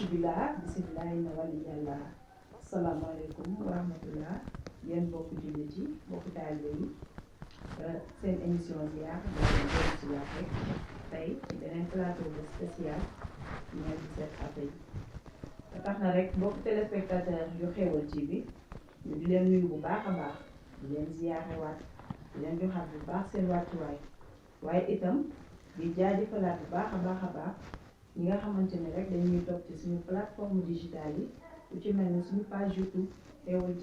billah bisimilahi na wali yàlla asalaamaaleykum wa rahmatullah yéen mbokku jullit yi mbokku taalibe yi seen émission ziar dañu leen si waat rek tey ci beneen plateau bu spécial ñeel 17 avril te tax na rek mbokku téléspectateur yu Xéwal TV ñu di leen nuyu bu baax a baax di leen ziarewaat di leen joxaat bu baax seen wàccuwaay waaye itam di jaajëfalaat bu baax a baax ñi nga xamante ne rek dañuy topp ci suñu plateforme digitale yi lu ci mel ni suñu page YouTube Xéwal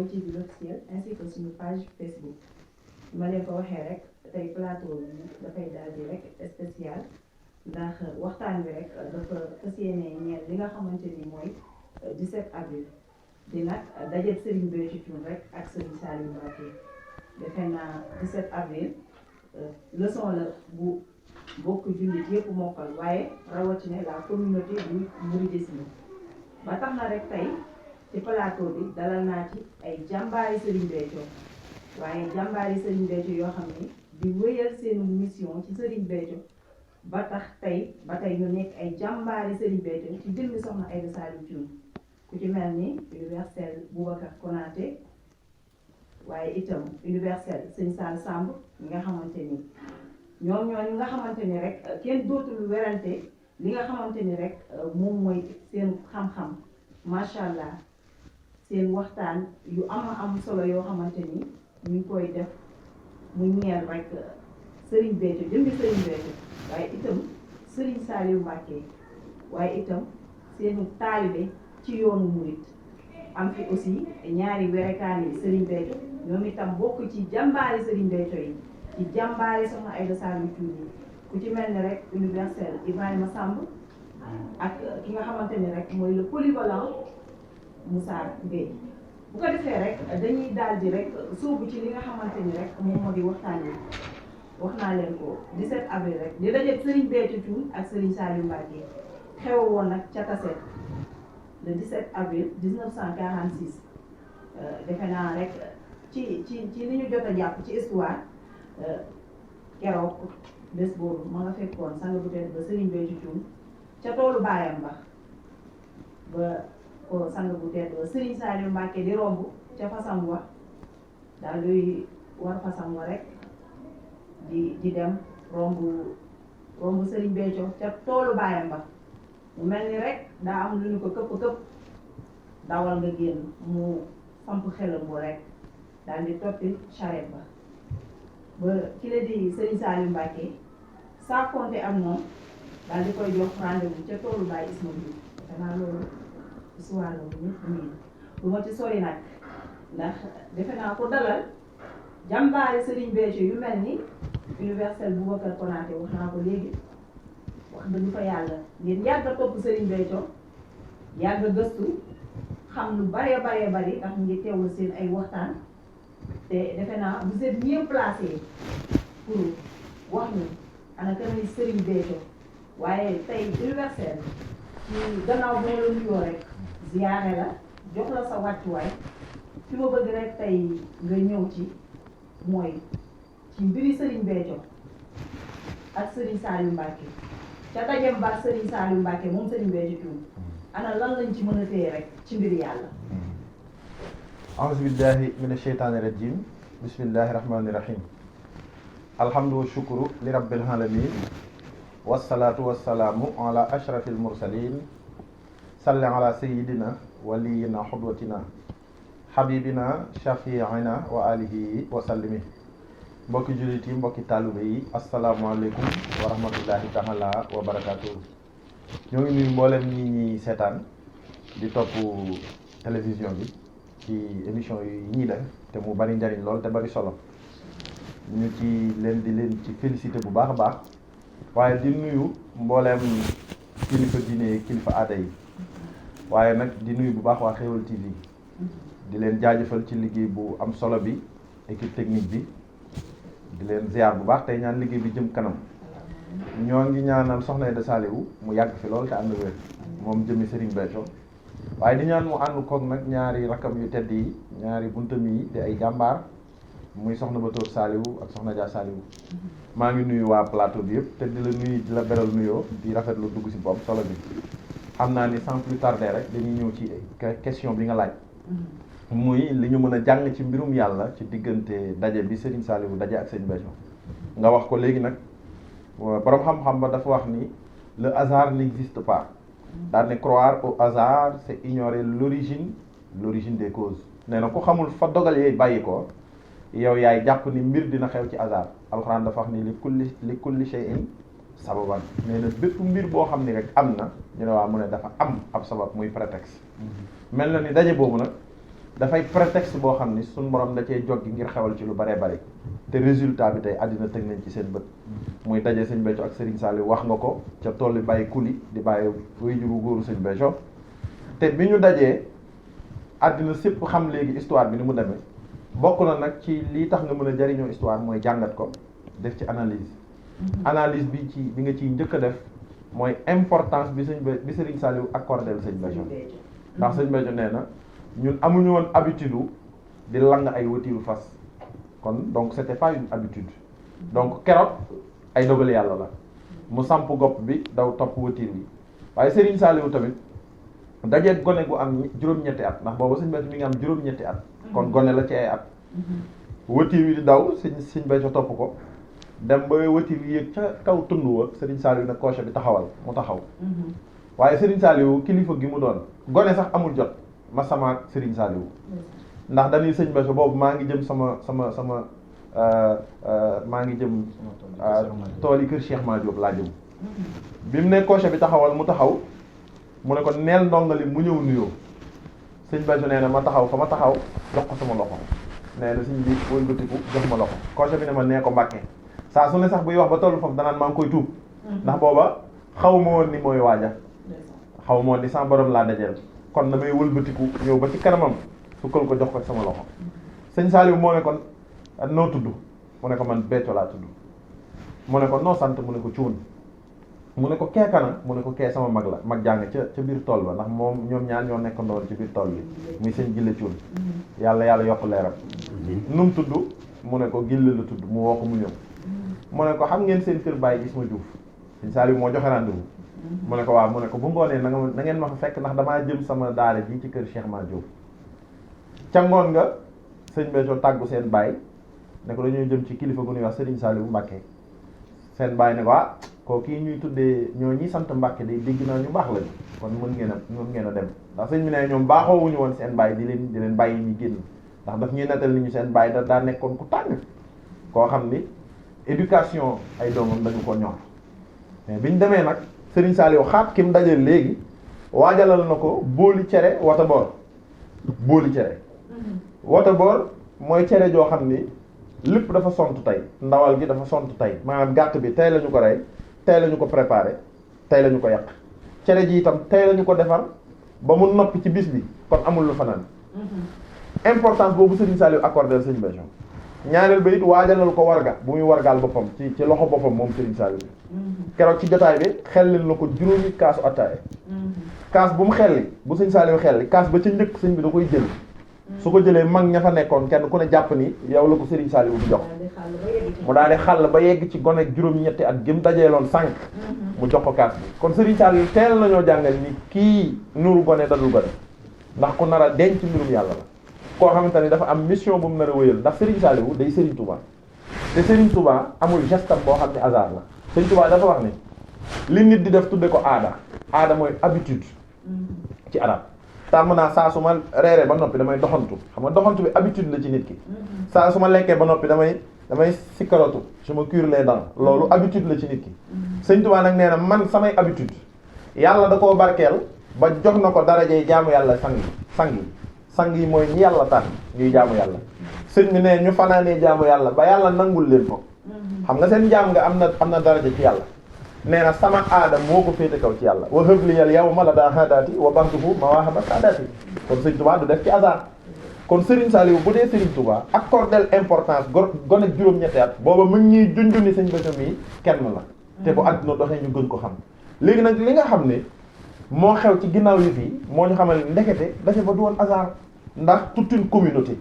TV l'officiel ainsi que suñu page Facebook ma leen ko waxee rek tey plateau bi dafay daal di rek spécial ndax waxtaan bi rek dafa fas yéene ñeel li nga xamante ni mooy 17 avril di nag dajeeg Serigne Béthio Thioune rek ak Serigne Saliou Mbacké defe naa 17 avril leçon la bu bokk jullit yëpp mokkal waaye rawatina la communauté du mouridisme ba tax na rek tey ci plateau bi dalal naa ci ay jàmbaari Serigne Béthio waaye jàmbaari Serigne Béthio yoo xam ne di wéyal seenu mission ci Serigne Béthio ba tey ñu nekk ay jàmbaari Serigne Béthio ci jëmmi soxna Aïda Saliou Thioune ku ci mel ni universel Boubacar Konaté waaye itam universel Sëñ Sall Samb ñi nga xamante ni ñoom ñooñu nga xamante ni rek kenn dootul werante li nga xamante ni rek moom mooy seen xam-xam macha allah seen waxtaan yu am solo yoo xamante ni ñu ngi koy def mu ñeel rek Serigne Béthio jëmmi Serigne Béthio waaye itam Serigne Saliou Mbacké waaye itam seenu taalibe ci yoonu murit am fi aussi ñaari werekaan yi Serigne Béthio ñoom itam bokk ci jàmbaari Serigne Béthio yi ci jàmbaari soxna Aïda Saliou Thioune ku ci mel ni rek universel Ibrahima Samb ak ki nga xamante ni rek mooy le polyvalent Moussa Gueye bu ko defee rek dañuy daal di rek sóobu ci li nga xamante ni rek moom moo di waxtaan wi wax naa leen ko 17 avril rek di dajeeg Serigne Béthio Thioune ak Serigne Saliou Mbacké xew woon nag ca Tassette le 17 avril 1946 defe naa rek ci li ñu jot a jàpp ci histoire keroog bés boobu ma nga fekkoon sang bu tedd ba Serigne Béthio Thioune ca toolu baayam ba ko sang bu tedd ba Serigne Saliou Mbacké di romb ca fasam wa daal luy war fasam wa rek di dem romb Serigne Béthio ca toolu baayam ba mu mel ni rek daa am lu ñu ko këpp dawal nga génn mu samp xelam bu rek daal di toppi charrette ba ki la di Serigne Saliou Mbacké saa compté ak moom daal di koy jox rendez-vous ca toolu Baye Isma bi danaa loolu histoire la bu ñëpp nii du ma ci sori nag ndax defe naa ko dalal jàmbaari Serigne Béthio yu mel ni universel Boubacar Konaté wax naa ko léegi wax dëgg fa yàlla ngeen yàgg a topp Serigne Béthio yàgg a gëstu xam lu bare bari ndax mu ngi teewul seen ay waxtaan te defe naa vous êtes mieux placé pour wax ñu ana kan ay Serigne Béthio waaye tey universel ci gannaaw boo la nuyoo rek ziyaare la jox la sa wàccuwaay fi ma bëgg rek tey nga ñëw ci mooy ci mbiri Serigne Béthio ak Serigne Saliou Mbacké ca dajem ba Serigne Saliou Mbacké moom Serigne Béthio Thioune ana lan lañ ci mën a téye rek ci mbiri yàlla. auzu billahi mina sheytaani rajim bismillahi rahmaani rahim alhamdu wa shukru li rabbil alamin wasalaatu wasalaamu ala ashrafil mursalin salli ala sayidina waliyina xudwatina xabibina shafiina wa alihi wa sallimi mbokki jullit yi mbokki taalibe yi asalaamualeykum wa rahmatullahi taala wa barakatuhu ñoo ngi nuyu mboolem ñi ñi seetaan di topp télévision bi ci émission yi ñuy def te mu bari njariñ lool te bari solo ñu ci leen ci félicité bu baax a baax waaye di nuyu mbooleem kilifa diine kilifa aada yi waaye nag di nuyu bu baax waa Xéwal TV di leen jaajëfal ci liggéey bu am solo bi équipe technique bi di leen ziar bu baax tey ñaan liggéey bi jëm kanam ñoo ngi ñaanal soxna Aïda Saliou mu yàgg fi lool te ànd wér moom jëmmi Serigne Béthio waaye di ñaan mu ànd koog nag ñaari rakkam yu tedd yi ñaari buntam yi di ay jàmbaar muy soxna Batoor Saliou ak soxna Dia Saliou maa ngi nuyu waa plateau bi yëpp te di la nuyu di la beral nuyoo di rafetlu dugg si bopp solo bi am naa ni sans plus tarder rek dañuy ñëw ci question bi nga laaj. muy li ñu mën a jàng ci mbirum yàlla ci diggante daje bi Serigne Saliou daje ak Serigne Béthio nga wax ko léegi nag borom xam-xam ba dafa wax ni le hasard n'existe pas. daal ne croire au hasard c'est ignorer l'origine des causes. nee na ku xamul fa dogal yee bàyyi ko yow yaay jàpp ni mbir dina xew ci hasard alxuraan dafa wax ni li kulli shay'in sababan. nee na bépp mbir boo xam ni rek am na ñu ne waa mu ne dafa am ab sabab muy prétexte. mel na ni daje boobu nag dafay prétexte boo xam ni suñ borom da cee joggi ngir xewal ci lu baree bari te résultat bi tey àddina teg nañ ci seen bët. muy daje sëñ Béthio ak Serigne Saliou wax nga ko ca tool bi bàyyi kuli di bàyyi way juru góoru sëñ Béthio te bi ñu dajee àddina sépp xam léegi histoire bi ni mu demee bokk na nag ci lii tax nga mën a jariñoo histoire mooy jàngat ko def ci analyse. analyse bi nga ciy njëkk a def mooy importance bi Serigne Saliou accordé sëñ Béthio ndax sëñ Béthio nee na ñun amuñu woon habitude di lang ay watiiru fas kon donc c'était pas une habitude donc keroog ay dogal yàlla la mu samp gopp bi daw topp watiir bi waaye Serigne Saliou tamit dajeeg gone gu am juróom-ñetti at ndax boobu sëñ Béthio mi ngi am juróom-ñetti at kon gone la ci ay at watiir wi di daw sëñ Béthio topp ko dem ba watiir wi yéeg ca kaw tund wa Serigne Saliou nag coche bi taxawal mu taxaw waaye Serigne Saliou kilifa gi mu doon gone sax amul jot ma sama Serigne Saliou ndax dañuy sëñ Béthio boobu maa ngi jëm sama maa ngi jëm tool yi kër Cheikh Ma Diop laa jëm bi mu ne coche bi taxawal mu taxaw mu ne ko neel ndongali mu ñëw nuyoo sëñ Béthio nee na ma taxaw fa ma taxaw jox ko sama loxo nee na sëñ bi wëlbatiku jox ma loxo coche bi ne ma nee ko Mbàkke saa su ne sax buy wax ba tollu foofu danaan maa ngi koy tuub ndax booba xaw ma woon ni mooy waaja xaw ma woon ni sama borom laa dajeel kon damay wëlbatiku ñëw ba ci kanamam sukkal ko jox ko sama loxo sëñ Saliou moo ne kon noo tudd mu ne ko man Béthio laa tudd mu ne ko noo sant mu ne ko cuun mu ne ko kee kana mu ne ko kee sama mag la mag jàng ca biir tool ba ndax moom ñoom ñaar ñoo nekk ndoon ci biir tool bi muy sëñ Gille cuun yàlla yokk leeram nu mu tudd mu ne ko Gille la tudd mu woo ko mu ñëw mu ne ko xam ngeen seen kër bàyyi Isma Diouf sëñ Saliou moo joxe rendez-vous mu ne ko waaw mu ne ko bu ngoonee na ngeen ma fa fekk ndax damaa jëm sama daara ji ci kër Cheikh Ma Diop ca ngoon nga sëñ Béthio tàggu seen baay ne ko dañuy jëm ci kilifa gu ñuy wax Serigne Saliou Mbacke seen baay ne ko koo kii ñuy tuddee ñoo ñi sant Mbacke day dégg naa ñu baax lañu kon mën ngeen a dem ndax sëñ bi ne ñoom baaxoowuñu woon seen baay di leen bàyyi ñu génn ndax daf ñuy nettal ni ñu seen baay daa nekkoon ku tàng koo xam ni éducation ay doomam dañu ko ñor mais biñ demee nag Serigne Saliou xaat ki mu dajeel léegi waajalal na ko booli cere wata boor booli cere wata boor mooy cere joo xam ni lépp dafa sont tey ndawal gi dafa sont tey maanaam gàtt bi tey lañu ko rey tey lañu ko préparé tey lañu ko yàq cere ji itam tey lañu ko defar ba mu noppi ci bis bi kon amul lu fanaan importance boobu Serigne Saliou accordé Serigne Béthio ñaareel ba it waajalal ko warga bu muy wargaal boppam ci loxo boppam moom Serigne Saliou keroog ci jotaay bi xellil na ko juróomi kaasu attaaya kaas bu mu xelli bu Serigne Saliou xelli kaas ba ca njëkk sëñ bi da koy jël su ko jëlee mag ña fa nekkoon kenn ku ne jàpp ni yow la ko Serigne Saliou di jox mu daal di xàll ba yegg ci gone juróom-ñetti at gëm dajeeloon sànq mu jox ko kaas bi kon Serigne Saliou teel nañoo jàngal ni kii nuru gone dadul gone ndax ku nar a denc mbirum yàlla la koo xamante ni dafa am mission bu mu nar a wëyal ndax Serigne Saliou day Serigne Touba te Serigne Touba amul gestam boo xam ne hasard la Serigne Touba dafa wax ni li nit di def tudde ko aada mooy habitude ci arab tàmm naa saa su ma reeree ba noppi damay doxantu xam nga doxantu bi habitude la ci nit ki saa su ma lekkee ba noppi damay sikkaratu je me cure les dents loolu habitude la ci nit ki Serigne Touba nag nee na man samay habitude yàlla da koo barkeel ba jox na ko darajey jaamu yàlla sang yi mooy ñi yàlla tànn ñuy jaamu yàlla sëñ bi ne ñu fanaanee jaamu yàlla ba yàlla nangul leen ko xam nga seen jaam nga am na daraja ci yàlla nee na sama aada moo ko féete kaw ci yàlla wa hëbliyal yawma la daa haadaati wa baxduhu mawahaba saadaati kon sëñ Touba du def ci hasard kon Serigne Saliou bu dee Serigne Touba accordel importance gone juróom-ñetti at booba mu ngi ñuy junj ni sëñ Béthio mii kenn la te bu àdduna doxee ñu gën ko xam léegi nag li nga xam ne moo xew ci ginnaaw yi fii moo ñu xamal ndekete dafa ba du woon hasard ndax toute une communauté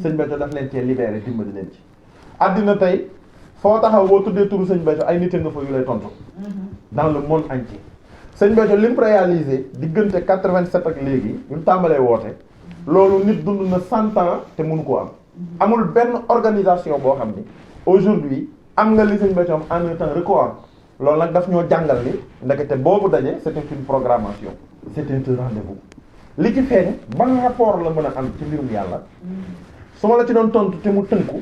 sëñ Béthio daf leen cee libéré dimbali leen ci àddina tey foo taxaw boo tuddee turu sëñ Béthio ay nit nga fa yu lay tontu dans le monde entier sëñ Béthio li mu réalisé diggante 87 ak léegi ñu tàmbalee woote loolu nit dund na 100 ans te mënu koo am amul benn organisation boo xam ni aujourd'hui am nga li sëñ Béthio am en un temps record loolu nag daf ñoo jàngal ni ndekete boobu daje c'était une programmation c'était un rendez-vous li ci feeñ ban rapport la mën a am ci mbirum yàlla su ma la ci doon tontu te mu tënku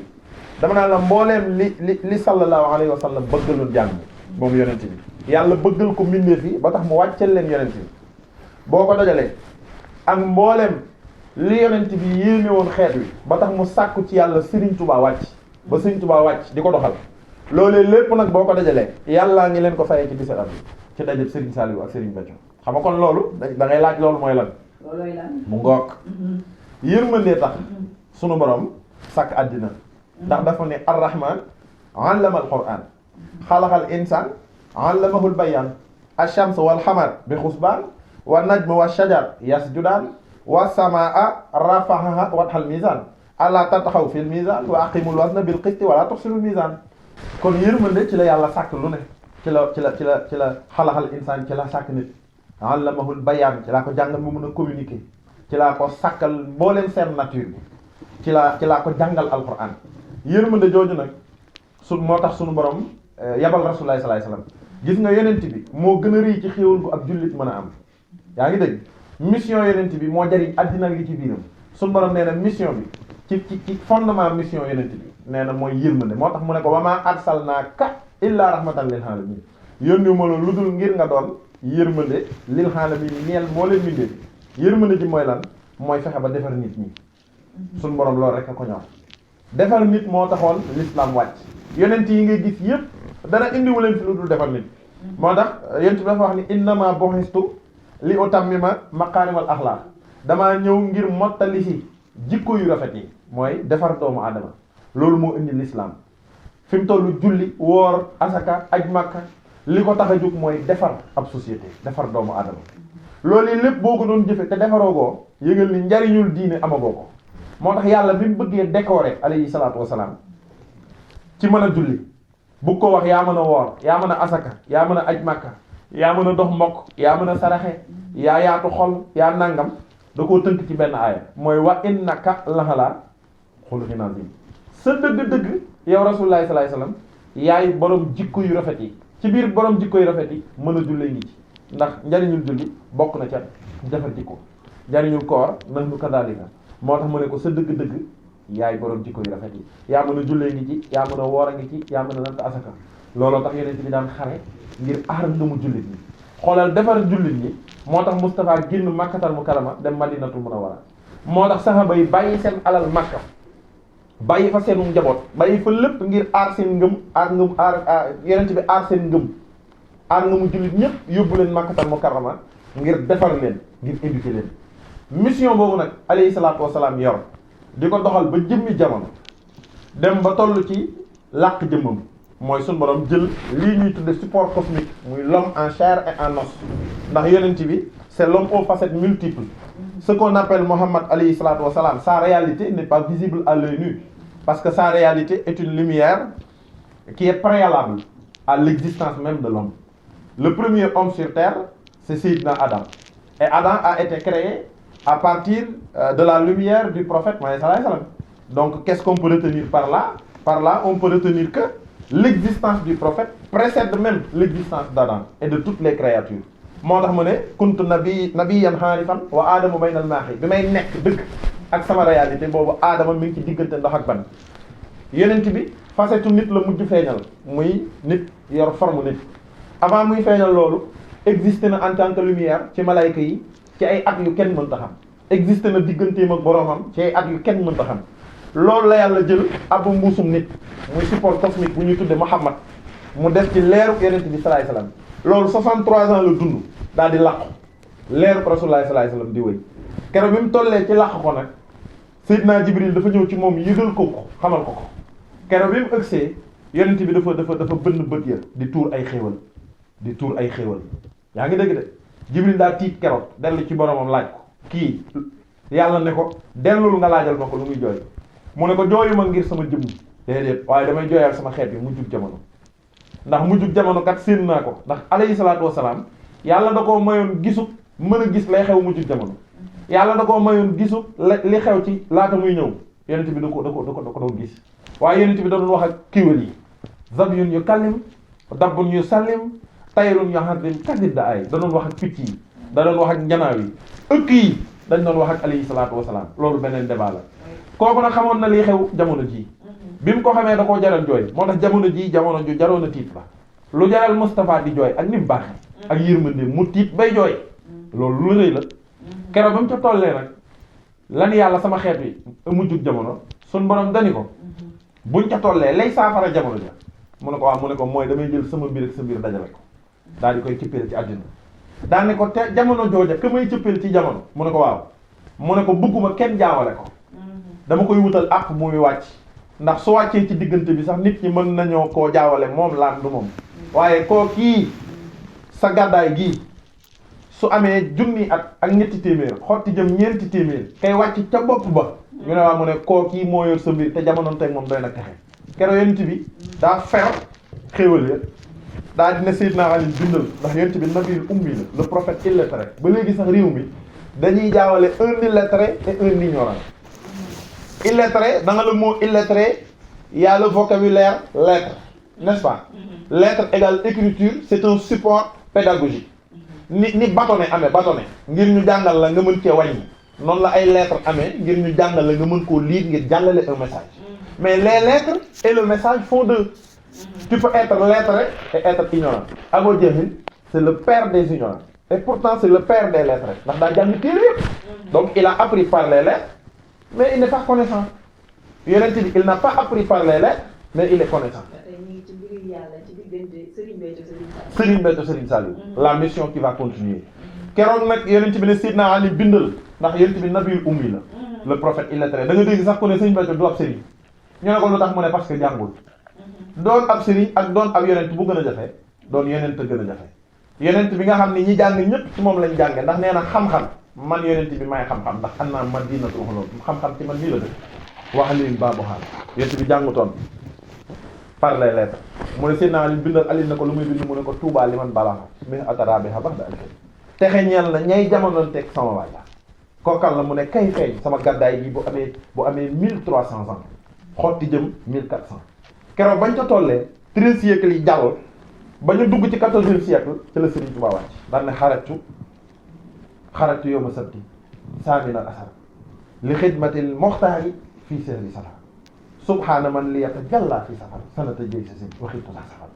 dama naa la mbooleem li sallallahu alayhi wa sallam bëggaloon jàng moom yonent bi yàlla bëggal ko mbindeef yi ba tax mu wàccel leen yonent bi boo ko dajalee ak mbooleem li yonent bi yéene woon xeet wi ba tax mu sàkku ci yàlla Serigne Touba wàcc ba Serigne Touba wàcc di ko doxal loolee lépp nag boo ko dajalee yàllaa ngi leen ko fayee ci biir at ci dajeb Serigne Saliou ak Serigne Béthio xam nga kon loolu da ngay laaj loolu mooy lan. loolooy lan mu ngoog yërmandee tax sunu borom sàkk àddina ndax dafa ne ar-rahman allama al-qur'an xalaqal insaan allamahul bayaan ash-shams wal qamar bi xusbaan wa najmu wa shajar yasjudaan wa samaa rafa'aha wa wad'al mizaan alla tatghaw fil mizaan wa aqimul wazna bil qisti wa la tukhsirul mizaan kon yërmande ci la yàlla sàkk lu ne ci la xalaqal insaan ci la sàkk nit allamahul bayaan ci laa ko jàngal mu mën a communiquer ci laa ko sàkkal mbooleem seen nature bi ci laa ko jàngal alquran yërmande jooju nag moo tax sunu borom yabal rasulullah sallallahu alayhi wasallam gis nga yonent bi moo gën a rëy ci xéewal gu ab jullit mën a am yaa ngi dégg mission yonent bi moo jariñ addina li ci biiram sunu borom nee na mission bi ci fondement mission yonent bi nee na mooy yërmande moo tax mu ne ko wa maa arsalnaaka illaa rahmatan lil alamin yónni ma la lu dul ngir nga doon yërmande lil alamin ñeel moo leen bindee yërmande ji mooy lan mooy fexe ba defar nit ñi sunu borom loolu rek a ko ñor defar nit moo taxoon l'islam wàcc yonent yi ngay gis yépp dara indiwu leen fi lu dul defar nit moo tax yonent bi dafa wax ni innama bu'istu li utammima makaarimal axlaaq damaa ñëw ngir mottali si jikko yu rafet yi mooy defar doomu aadama loolu moo indi l'islam fi mu tollu julli woor asaka aj makka li ko tax a jóg mooy defar ab société defar doomu aadama loolu yi lépp boo ko doon jëfe te defaroo ko yëgal ni njariñul diine amagoo ko moo tax yàlla bi mu bëggee décorer alayhi salaatu wasalaam ci mën a julli bu ko wax yaa mën a woor yaa mën a asaka yaa mën a aj makka yaa mën a dox mbokk yaa mën a saraxe yaa yaatu xol yaa nangam da koo tënk ci benn aaya mooy wa innaka laxalaa xuluqin azim sa dëgg-dëgg yow rasulullah sallallahu alayhi wasallam yaay borom jikko yu rafet yi ci biir borom jikko yu rafet yi mën a jullee ngi ci ndax njariñul julli bokk na ca defar jikko njariñul koor nag nu kadalika moo tax mu ne ko sa dëgg-dëgg yaay borom jikko yu rafet yi yaa mën a jullee ngi ci yaa mën a woor a ngi ci yaa mën a natt asaka looloo tax yeneen ci bi daan xare ngir aar ngëmu jullit ñi xoolal defar jullit ñi moo tax Moustapha génn Makkatal Mukarrama dem Madinatul Munawwara moo tax saxaaba yi bàyyi seen alal Makka bàyyi fa seenu njaboot bàyyi fa lépp ngir aar seen ngëm aar yeneen bi aar seen ngëm aar ngëmu jullit ñëpp yóbbu leen Makkatal Mukarrama ngir defar leen ngir éduquer leen mission boobu nag alayhi salaatu wasalaam yor di ko doxal ba jëmmi jamono dem ba toll ci làq jëmmam mooy suñu borom jël lii ñuy tudde support cosmique muy l'homme en chair et en os ndax yonent bi c'est l'homme aux facettes multiples ce qu'on appelle Mohammed alayhi salatu wassalam sa réalité n'est pas visible à l'œil nu parce que sa réalité est une lumière qui est préalable à l'existence même de l'homme. Le premier homme sur terre c'est Sayyidina Adam et Adam a été créé à partir de la lumière du prophète Mohammed sallallahu alayhi wa sallam. Donc qu'est-ce qu'on peut retenir par là? Par là on peut retenir que l'existence du prophète précède même l'existence d'Adam et de toutes les créatures. moo tax mu ne kuntu nabiyyan hanifan wa aadama baynal maahi bi may nekk dëgg ak sama réalité boobu aadama mi ngi ci diggante ndox ak ban yonent bi facette nit la mujj feeñal muy nit yor forme nit avant muy feeñal loolu existé na en tant que lumière ci malayka yi ci ay at yu kenn mënta xam existé na digganteem ak boroomam ci ay at yu kenn mënta xam loolu la yàlla jël ab mbuusum nit muy support cosmique bu ñuy tudde Muhammad mu def ci leeru yonent bi sallallahu alayhi wasallam loolu 63 ans la dund daal di làqu leeru Rasulullah sallallahu alayhi wasallam di wéy keroog bi mu tollee ci làqu ko nag Seydina Jibril dafa ñëw ci moom yëgal ko xamal ko keroog bi mu ëgsee yonent bi dafa bënn bët ya di tuur ay xéewal yaa ngi dégg de Jibril daa tiit keroog dellu ci boromam laaj ko kii yàlla ne ko dellul nga laajal ma ko lu muy jooy mu ne ko jooyuma ngir sama jëmm déedéet waaye damay jooyal sama xeet bi mujjug jamono ndax mujjug jamono kat séen naa ko ndax alayhi salaatu wasalaam yàlla da koo mayoon gisu mën a gis lay xew mujj jamono yàlla da koo mayoon gisu li xew ci laata muy ñëw yonent bi da ko doon gis waaye yonent bi da doon wax ak kiwél yi zabyun yu kallim dabbun yu sallim tayrun yu hadim kadib da ay da doon wax ak picc yi da doon wax ak njanaaw yi ëkk yi dañ doon wax ak alayhi salaatu wasalaam loolu beneen débat la kooku nag xamoon na lii xew jamono ji bi mu ko xamee da koo jaral jooy moo tax jamono ji jamono ju jaroon a tiit la lu jaral Moustapha di jooy ak ni mu baaxee ak yërmande mu tiit bay jooy loolu lu rëy la keroog ba mu ca tollee nag lan yàlla sama xeet wi mujjug jamono sun borom dani ko buñ ca tollee lay saafara jamono ja mu ne ko waaw mu ne ko mooy damay jël sama mbir ak sa mbir dajale ko daal di koy cëppeel ci àddina daal ne ko te jamono jooja ka may cëppeel ci jamono mu ne ko waaw mu ne ko bëgguma kenn jaawale ko dama koy wutal àpp muy wàcc ndax su wàccee ci diggante bi sax nit ñi mën nañoo koo jaawale moom laan du moom waaye koo kii sa gàddaay gii su amee junni at ak ñetti téeméer xotti jëm ñeenti téeméer kay wàcc ca bopp ba ñu ne waa mu ne koo kii moo yor sa mbir te jamonoon tey moom doy na texe keroog yonent bi daa fer xéewal ya daa dina Seydina Ali bindal ndax yonent bi nabil ummi la le prophète illettré ba léegi sax réew mi dañuy jaawale un illettré et un ignorant illettré dans le mot illettré il y a le vocabulaire lettre n'est-ce pas lettre égale écriture c'est un support pédagogique ni bâtonnet amee bâtonnet ngir ñu jàngal la nga mën cee wàññi noonu la ay lettres amee ngir ñu jàngal la nga mën koo lire ngir jàllale un message mais les lettres et le message font deux tu peux être lettré et être ignorant Abu Jahl c'est le père des ignorants et pourtant c'est le père des lettrés ndax daa jàng téere yëpp donc il a appris par les lettres mais il n'est pas connaissant yonent bi il n'a pas appris par les lettres mais il est connaissant Serigne Béthio Serigne Saliou la mission qui va continuer keroog nag yonent bi ne Seydina Ali bindal ndax yonent bi nabiul ummi la le prophète illettré da nga dégg sax ku ne Serigne Béthio du ab Serigne ñu ne ko lu tax mu ne parce que jàngul doon ab Serigne ak doon ab yonent bu gën a jafe doon yonent a gën a jafe yonent bi nga xam ne ñi jàng ñëpp ci moom lañ jànge ndax nee na xam-xam man yonent bi may xam-xam ndax xam naa madinatul xulum xam-xam ci man nii la dëkk wax leen baabu xaal yonent bi jàngutoon par les lettres mu ne Seydina Ali bindal Ali na ko lu muy bind mu ne ko Touba li man balaxa mi atarabi xa bax da alkay texe ñeel na ñay jamonoon teg sama waay la kookal la mu ne kay feeñ sama gàddaay gi bu amee 1300 ans xotti jëm 1400 keroog bañ ca tollee 13 siècles yi jàll ba ñu dugg ci 14e siècle ci la Serigne Touba wàcc daan ne xaratu yow ma sabti saamina asar li xidmatil moxtaari fii sehri safar subhaana man li yatajalla fi safar sanata jëy sa sin waxitu la safar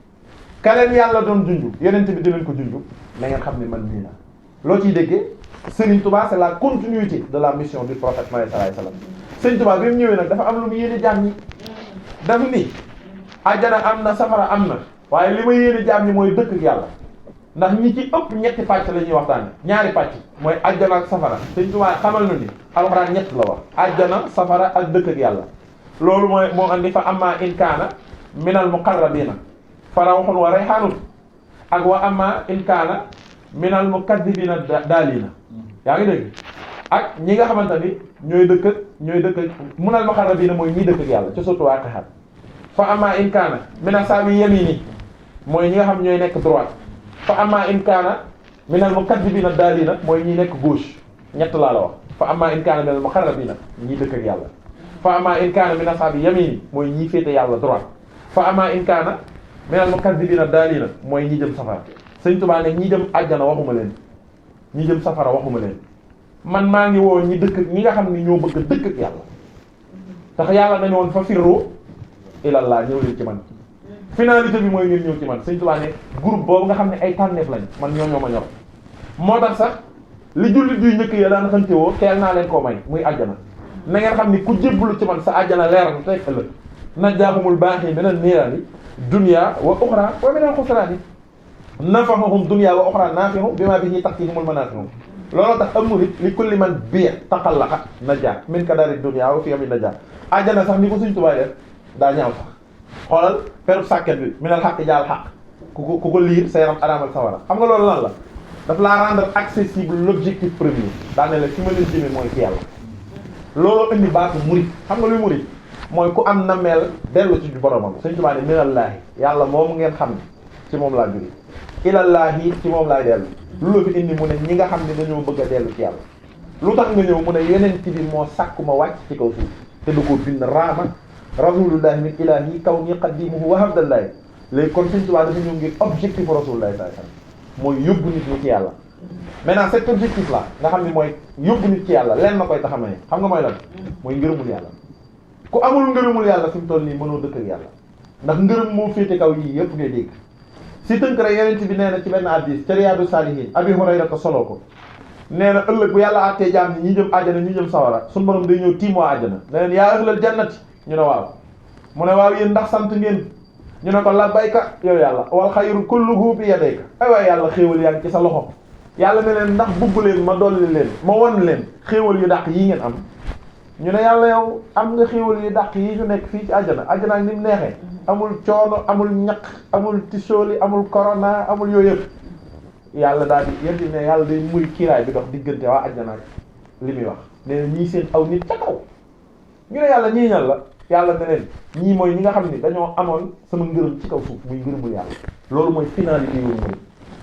kaleen yàlla doon junju yeneen bi di leen ko junju na ngeen xam ne man nii la loo ciy déggee Serigne Touba c'est la continuité de la mission du prophète Mohammed sallallahu alayhi wasallam Serigne Touba bi mu ñëwee nag dafa am lu mu yéene jaam ñi daf ni àjjana am na safara am na waaye li ma yéene jaam ñi mooy dëkk ak yàlla ndax ñi ci ëpp ñetti pàcc la ñuy waxtaane ñaari pàcc mooy àjjana ak safara Serigne Touba xamal nu ni alxuraan ñett la wax àjjana safara ak dëkk ak yàlla loolu mooy moo andi fa amma in kaana minal muqarrabina fa rawhun wa rayhanun ak wa amma in kaana minal mukaththibina daalina yaa ngi dégg ak ñi nga xamante ni ñooy dëkk minal muqarrabina mooy ñiy dëkk ak yàlla ci surtout waa xaxaat fa amma in kaana minal saawi yamini mooy ñi nga xam ñooy nekk droite fa amma in kaana minal mukaththibina daalina mooy ñi nekk gauche ñett laa la wax fa amma in kaana minal muqarrabina ñiy dëkk ak yàlla fa ama in kaana min ashaabi yamini mooy ñii féete yàlla droite fa ama in kaana minal mukaththibina daalina mooy ñi jëm safara Sëñ Tuubaa ne ñi jëm àjjana waxuma leen ñi jëm safara waxuma leen man maa ngi woo ñi nga xam ni ñoo bëgg dëkk ak yàlla tax yàlla dañu woon fa firru ilallah ñëw leen ci man finalité bi mooy ngeen ñëw ci man Sëñ Tuubaa ne groupe boobu nga xam ne ay tànneef lañ man ñoo ma ñor moo tax sax li jullit yu njëkk ya daan xante woo teel naa leen koo may muy àjjana na ngeen xam ni ku jébbalu ci man sa àjjana leer na tey ëllëg najjaahumul baaxi minal niiraani dunya wa uxra wa minal xusraani nafahum dunya wa uxra naafihum bimaa bihi tahtihimul manaafi'u looloo tax am murid li kulli man bi taqallaqa najaa min kadari dunya wa fi yawmi najaa àjjana sax ni ko Sëñ Tuubaa def daa ñaaw sax xoolal peru sàkket bi minal xaq jaal xaq ku ko liir sa yaram araamal sawara xam nga loolu lan la daf laa rendre accessible l'objectif premier daa ne la fi ma leen jëmee mooy ci yàlla looloo indi baatu murid xam nga luy murid mooy ku am na mel dellu ci boromam Sëñ Tuubaa ne minallaahi yàlla moomu ngeen xam ci moom laa jóge ilallaahi ci moom laay dellu lu la fi indi mu ne ñi nga xam ne dañoo bëgg a dellu ci yàlla lu tax nga ñëw mu ne yonent bi moo sàkku ma wàcc ci kaw suuf te du ko bind raama rasulullahi min ilahi kaw ni qaddimuhu wa abdallahi léegi kon Sëriñ Tuubaa dafa ñëw ngir objectif rasulullahi sallallahu alayhi wasallam mooy yóbbu nit ñi ci yàlla maintenant cet objectif là nga xam ne mooy yóbbu nit ci yàlla leen na koy tax a may xam nga mooy lan mooy ngërëmul yàlla ku amul ngërëmul yàlla fi mu toll nii mënoo dëkk ak yàlla ndax ngërëm moo féete kaw yii yëpp ngay dégg si tënk rek yonent bi nee na ci benn hadiis ca Riyaadu Saalihiin Abi Hurayra ko soloo ko nee na ëllëg bu yàlla àttee jaam ñi ñi jëm àjjana ñi jëm sawara suñu borom day ñëw tiim waa àjjana ne leen yaa ahlal jannati ñu ne waaw mu ne waaw yéen ndax sant ngeen ñu ne ko labbayka yow yàlla wal xayru kulluhu bi yadayka ay waay yàlla xéewal yaa ngi ci sa loxo yàlla ne leen ndax bugg leen ma dolli leen ma won leen xéewal yu dàq yii ngeen am ñu ne yàlla yow am nga xéewal yu dàq yi ñu nekk fii ci àjjana àjjana ak ni mu neexee amul coono amul ñaq amul tisooli amul corona amul yooyu yëpp yàlla daal di yéen ne yàlla day muri kiiraay bi dox diggante waa àjjana ak li muy wax nee na ñii seen aw nit ca kaw ñu ne yàlla ñii ñal la yàlla ne leen ñii mooy ñi nga xam ni dañoo amoon sama ngërëm ci kaw suuf muy ngërëmul yàlla loolu mooy finalité yoonu mooy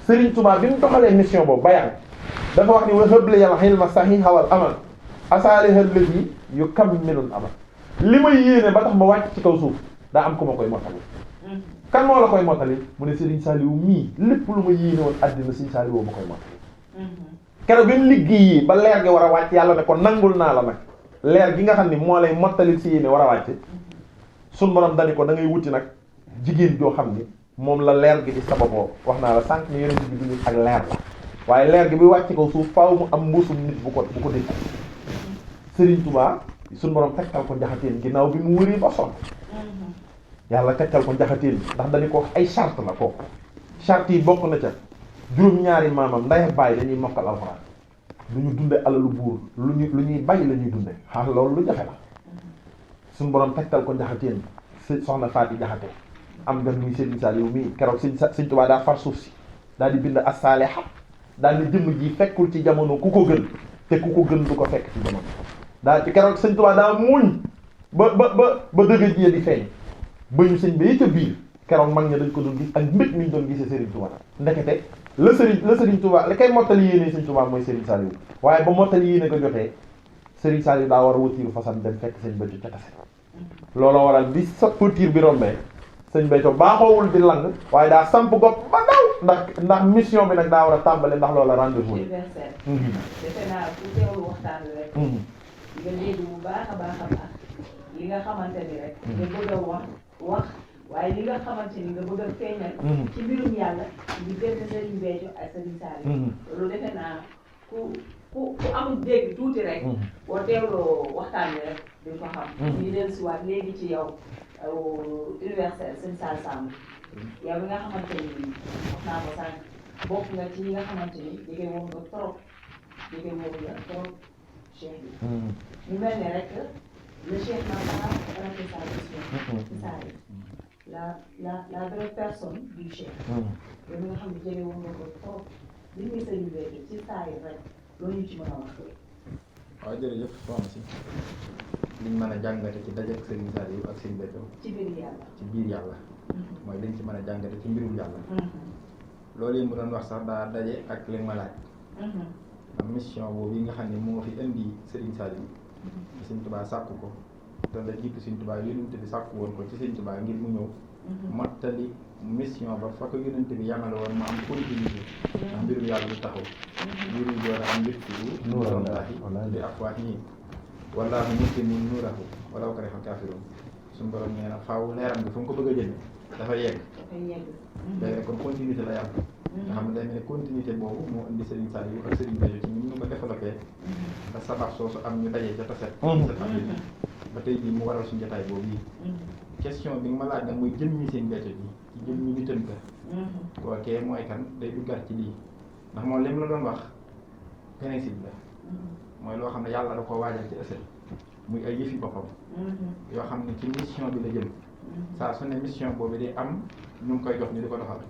Serigne Touba bi mu doxalee mission boobu bayaan dafa wax ni wa hëble yàlla xilma sahiha wal amal asaaliha lati yukammilul amal li may yéene ba tax ma wàcc ci kaw suuf daa am ku ma koy mottali kan moo la koy mottali mu ne Serigne Saliou mii lépp lu ma yéene woon àddina Serigne Saliou ma koy mottali keroog bi mu liggéeyee ba leer gi war a wàcc yàlla ne ko nangul naa la nag leer gi nga xam ni moo lay mottalil si yéene war a wàcc sun borom dani ko da ngay wuti nag jigéen joo xam ni moom la leer gi di sababoo wax naa la sànq ni yonent bi du ak leer la waaye leer gi bi wàcc kaw suuf faaw mu am mbuusum nit bu ko dégg Serigne Touba sun borom tegtal ko njaxateen ginnaaw bi mu wëree ba sonn yàlla tegtal ko njaxateen ndax dañu ko ay charte la kooku charte yi bokk na ca juróom-ñaari maamam nday ak baay dañuy mokkal alxuraan lu ñu dunde alalu buur lu ñuy bay la ñuy dunde xaar loolu lu jafe la suñu borom tegtal ko njaxateen soxna Faati Jaxate am nga muy Serigne Saliou mii keroog Serigne Touba daa far suuf si daal di bind as-saaliha daal di jëmm ji fekkul ci jamono ku ko gën te ku ko gën du ko fekk ci jamono daal ci keroog Serigne Touba daa muuñ ba dëgg ji di feeñ ba ñu sëñ ba ca biir keroog mag ña dañ ko doon gis ak mbég mi ñu doon gisee Serigne Touba ndekete la Serigne Touba li kay mottali yéene Serigne Touba mooy Serigne Saliou waaye ba mottali yéene ko jotee Serigne Saliou daa war a wëtiiru façon dem fekk sëñ Béthio ca tase looloo waral bi sa wëtiir bi rombee sëñ Béthio baaxoowul di lang waaye daa samp gopp ba daw ndax mission bi nag daa war a tàmbale ndax loola rendez-vous universel defe naa ku teewlu waxtaan bi rek nga dégg bu baax a baax li nga xamante ni rek nga bëgg a wax waaye li nga xamante ni nga bëgg a feeñal ci mbirum yàlla di benn Serigne Béthio ak Serigne Saliou loolu defe naa ku amul dégg tuuti rek boo teewloo waxtaan bi rek di ko xam ñu del siwaat léegi ci yow universel Serigne Sall Samb yow bi nga xamante ni wax naa ko sànq bokk nga ci ñi nga xamante ni jege woon nga trop cheikh bi ñu mel ne rek le cheikh n'a pas raté sa mission c'est ça la vraie personne du cheikh yow mi nga xam ne jege woon nga ko trop li muy Serigne Béthio ci saa yi rek loolu ñu ci mën a wax waaw jërëjëf soxna si liñ mën a jàngate ci dajeek Serigne Saliou ak Serigne Béthio ci biir yàlla mooy liñ ci mën a jàngate ci mbirum yàlla loolu yi mu doon wax sax daa daje ak li ma laaj ak mission boobu yi nga xam ne moo fi indi Serigne Saliou Serigne Touba sàkku ko te la jiitu Serigne Touba yonent bi sàkku woon ko ci Serigne Touba ngir mu ñëw mottali mission ba fa ko yonent bi yamale woon mu am continuité ndax mbirum yàlla du taxaw mbirum door a am yëpp nuurallaahi bi afwaahihim wallaahu mutimmu nuurahu walaw kariha al-kaafiruun suñu borom nee na faaw leeram bi fu mu ko bëgg a jëme dafa yegg léegi kon continuité la yàlla nga xam ne day mel ne continuité boobu moo indi Serigne Saliou ak Serigne Béthio ci ni ñu ko développé da sabab soosu am ñu dajee ca taset ba tey jii mu waral suñu jotaay boobu yi question bi nga ma laaj nag mooy jëmmi Serigne Béthio ji ci jëmmi nitam ka kookee mooy kan day duggaat ci lii ndax moom lim la doon wax principe la mooy loo xam ne yàlla da ko waajal ci ësël muy ay yëfi boppam yoo xam ne ci mission bi la jëm saa su ne mission boobu day am ñu ngi koy jox ñu di ko doxal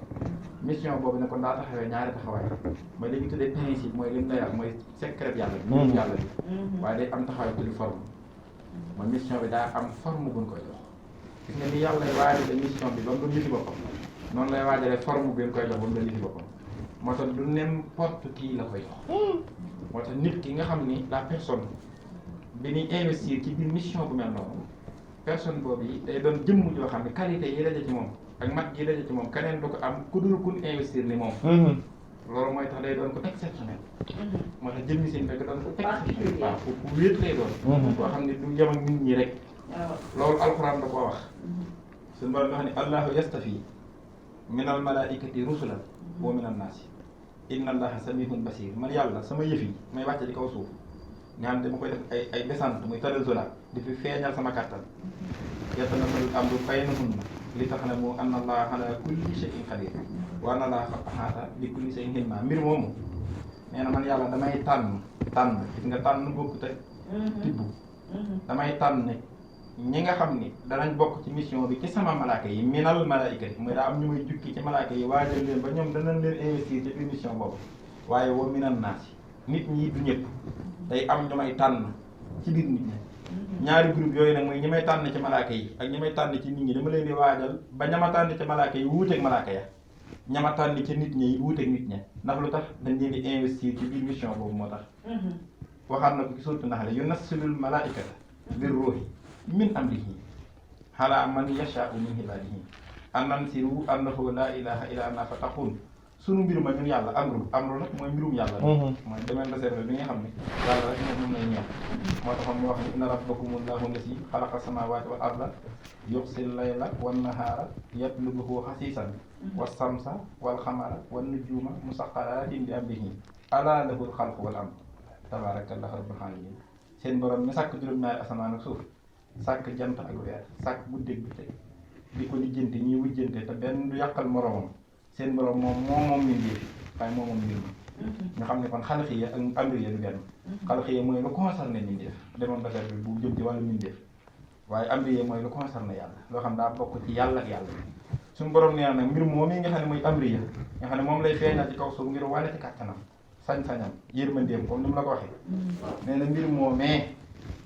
mission boobu ne kon daa taxawee ñaari taxawaay mooy li ñu tuddee principe mooy lim la yàlla mooy secret yàlla bi mbirum yàlla bi waaye day am taxawaay tudd forme mooy mission bi daa am forme buñ koy jox gis nga ni yàlla lay waajale mission bi ba mu doon yëfi boppam noonu lay waajalee forme bi ñu koy jox ba mu doon yëfi boppam moo tax du n'importe qui la koy jox moo tax nit ki nga xam ni la personne bi ñuy investir ci biir mission bu mel noonu personne boobu yi day doon jëmm joo xam ne qualité yi daje ci moom ak mat yi daje ci moom keneen du ko am ku dul kun investir ni moom loolu mooy tax day doon ko exceptionnel moo tax jëmmi seen fekk doon ko exceptionnel waaw ku wéet lay doon koo xam ne du yem ak nit ñi rek loolu alxuraan da koo wax suñu borom nga xam ne allahu yastafi min al malaikati rusulan wa min an naasi inna allaha samihun basir man yàlla sama yëf yi may wàcce ci kaw suuf nga xam ne dama koy def ay descente muy tanazzulat di fi feeñal sama kàttan yatanazzalu amru baynahunna li ta'lamu anna allaha ala kulli shay'in qadir wa anna allaha qad ahata bi kulli shay'in ilma mbir moomu nee na man yàlla damay tànn gis nga tànn bokkut ak tibb damay tànn ñi nga xam ni danañ bokk ci mission bi ci sama malaaka yi minal malaayika yi mooy daa am ñu may jukki ci malaaka yi waajal leen ba ñoom danañ leen investir ci biir mission boobu waaye wa minan naasi nit ñi du ñëpp day am ñu may tànn ci biir nit ñi ñaari groupe yooyu nag mooy ñi may tànn ci malaaka yi ak ñi may tànn ci nit ñi dama leen di waajal ba ñama tànn ci malaaka yi wuuteeg malaaka ya ñama tànn ci nit ñi wuuteeg nit ña ndax lu tax dañ leen di investir ci biir mission boobu moo tax waxaat na ko ci suuratu Nahl yunazzilu l-malaa'ikata bir-ruuhi min amrihi ala man yashaa'u min ibaadihi an anziru annahu laa ilaaha illaa ana fattaqun sunu mbir ma ñun yàlla amru nag mooy mbirum yàlla mooy demeen réserve bi nga xam ne yàlla rek moom lay ñeex moo taxoon mu wax ne inna rabbakumullahu allazii xalaqa samaawaati wal arda yuxsil layla wan nahaara yatlubuhu xasiisan was samsa wal xamara wan nujuuma musaxxaraatin bi amrihi alaa lahul xalqu wal amru tabaarakallahu rabbul aalamiin seen borom mi sàkk juróom-ñaari asamaan ak suuf sàkk jant ak weer sàkk guddeeg bëccëg di ko lijjanti ñuy wujjante te benn du yàqal moromam seen borom moom mbindeef waaye moom mbir mi nga xam ne kon xalqiya ak amriya du benn xalqiya mooy lu concerné mbindeef demoon defar bi bu jëm ci wàllu mbindeef waaye amriya mooy lu concerné yàlla loo xam daa bokk ci yàlla ak yàlla suñu borom nee na nag mbir moom yi nga xam ne mooy amriya nga xam ne moom lay feeñal ci kaw suuf ngir wane ci kàttanam sañ-sañam yërmandeem comme ni mu la ko waxee nee na mbir moomee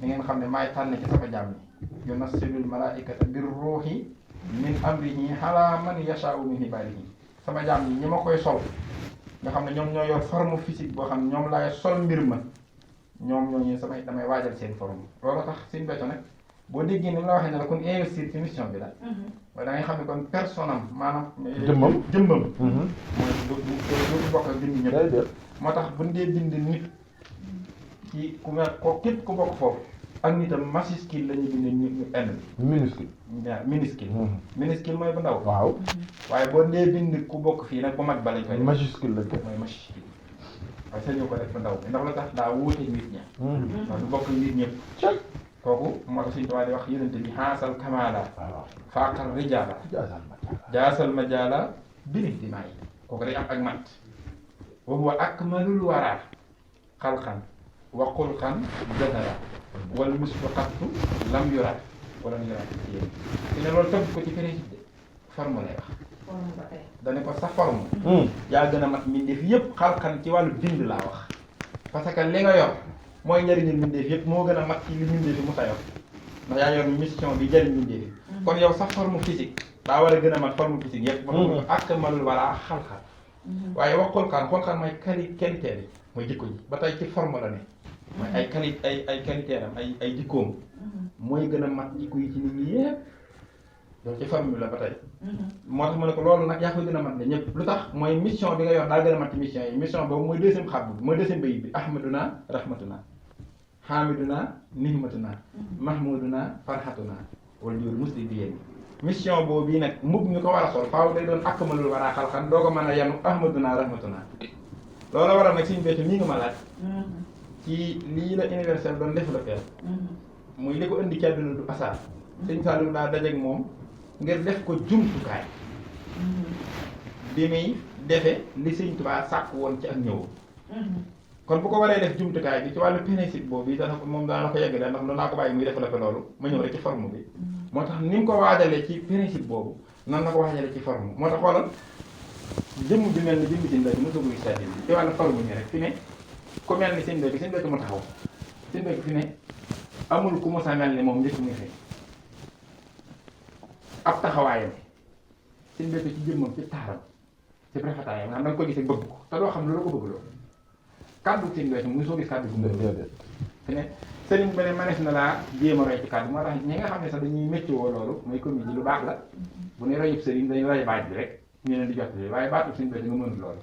da ngeen xam ne maay tànn ci sama jaam ñi yunazzilul malaa'ikata bir-ruuhi min amrihi ala man yashaa'u min ibaadihi sama jaam ñi ñi ma koy sol nga xam ne ñoom ñoo yor forme physique boo xam ne ñoom laay sol mbir ma ñoom ñooñu damay waajal seen forme loolu tax seen becco nag boo déggee ni mu la waxee ne la kon investir ci mission bi la waaye da ngay xam ne kon personne am maanaam jëmmam mooy du bokk ak bind ñëpp moo tax bu dee bind nit ci ku mel ko képp ku bokk foofu ak nitam majuscule la ñuy bind ñu end minuscule waaw minuscule mooy bu ndaw waaw waaye boo dee bind ku bokk fii nag bu mag ba lañ koy majuscule lañ koy mooy majuscule waaye sañu ko def bu ndaw bi ndax la tax daa wuute nit ña ndax du bokk nit ñëpp kooku moo tax suñu tubaab di wax yonente bi xaasal kamaala faaqal rijaala jaasal majaala bilihtimaa yi kooku day am ak mat wa huwa akmalul waraa xalqan wa xulqan jadara wal musbaqatu lam yuraat wala mu yuraat ci yéen fi ne loolu tëgg ko ci principe forme lay wax dane ko sa forme yaa gën a mat mbindeef yëpp xalqan ci wàllu bind laa wax parce que li nga yor mooy njëriñu mbindeef yëpp moo gën a mat ci li mbindeef yi mu sa yor ndax yaa yor mission bi jëriñ mbindeef yi kon yow sa forme physique daa war a gën a mat forme physique yëpp moo ak malul wala xalqan waaye wax xulqan mooy qualité bi mooy jikko ji ba tey ci forme la ne mooy ay qualité am ay jikkoom mooy gën a mat jikko yi ci nit ñi yëpp loolu ci forme bi la ba tey moo tax ma ne ko loolu nag yaa koy gën a mat ne ñëpp lu tax mooy mission bi nga yor daa gën a mat ci mission yi mission boobu mooy deuxième xab bi mooy deuxième bayit bi ahmaduna rahmatuna hamiduna nihmatuna mahmuduna farhatuna wala jur musli di yéen mission boobu bii nag mbub ñu ko war a sol faaw day doon akmalul waraa xalqan doo ko mën a yanu ahmaduna rahmatuna loolu waral nag suñu béykat nii nga ma laaj ci lii la universel doon développé muy li ko indi ci àdduna du asaar sëñ Saliou daa dajeeg moom ngir def ko jumtukaay bi muy defe li sëñ Tuubaa sàkk woon ci ak ñëw kon bu ko waree def jumtukaay bi ci wàllu principe boobu yi moom daana ko yegg daal ndax loolu naa ko bàyyi muy développé loolu ma ñëw rek ci forme bi moo tax ni mu ko waajalee ci principe boobu nan la ko waajalee ci forme moo tax xoolal jëmm bi mel ni jëmm si ndey mosagul seet bi ci wàllu forme nii rek fi ne ku mel ni sëñ bi sëñ bi mu taxaw sëñ bi fi ne amul ku mos a mel ni moom njëkk muy fi ab taxawaayam sëñ bi ci jëmmam ci taaram ci rafetaayam nga xam da nga ko gisee bëgg ko te doo xam lu la ko bëgg loo kàddu sëñ Béthio mu soo gis kàddu gu mbir te ne sëriñ bi ne manees na laa jéem a roy ci kàddu moo tax ñi nga xam ne sax dañuy méttiwoo loolu mooy comédie lu baax la bu ne royub sëriñ dañu roy baat bi rek ñu leen di jot waaye baatu sëñ Béthio nga mënul loolu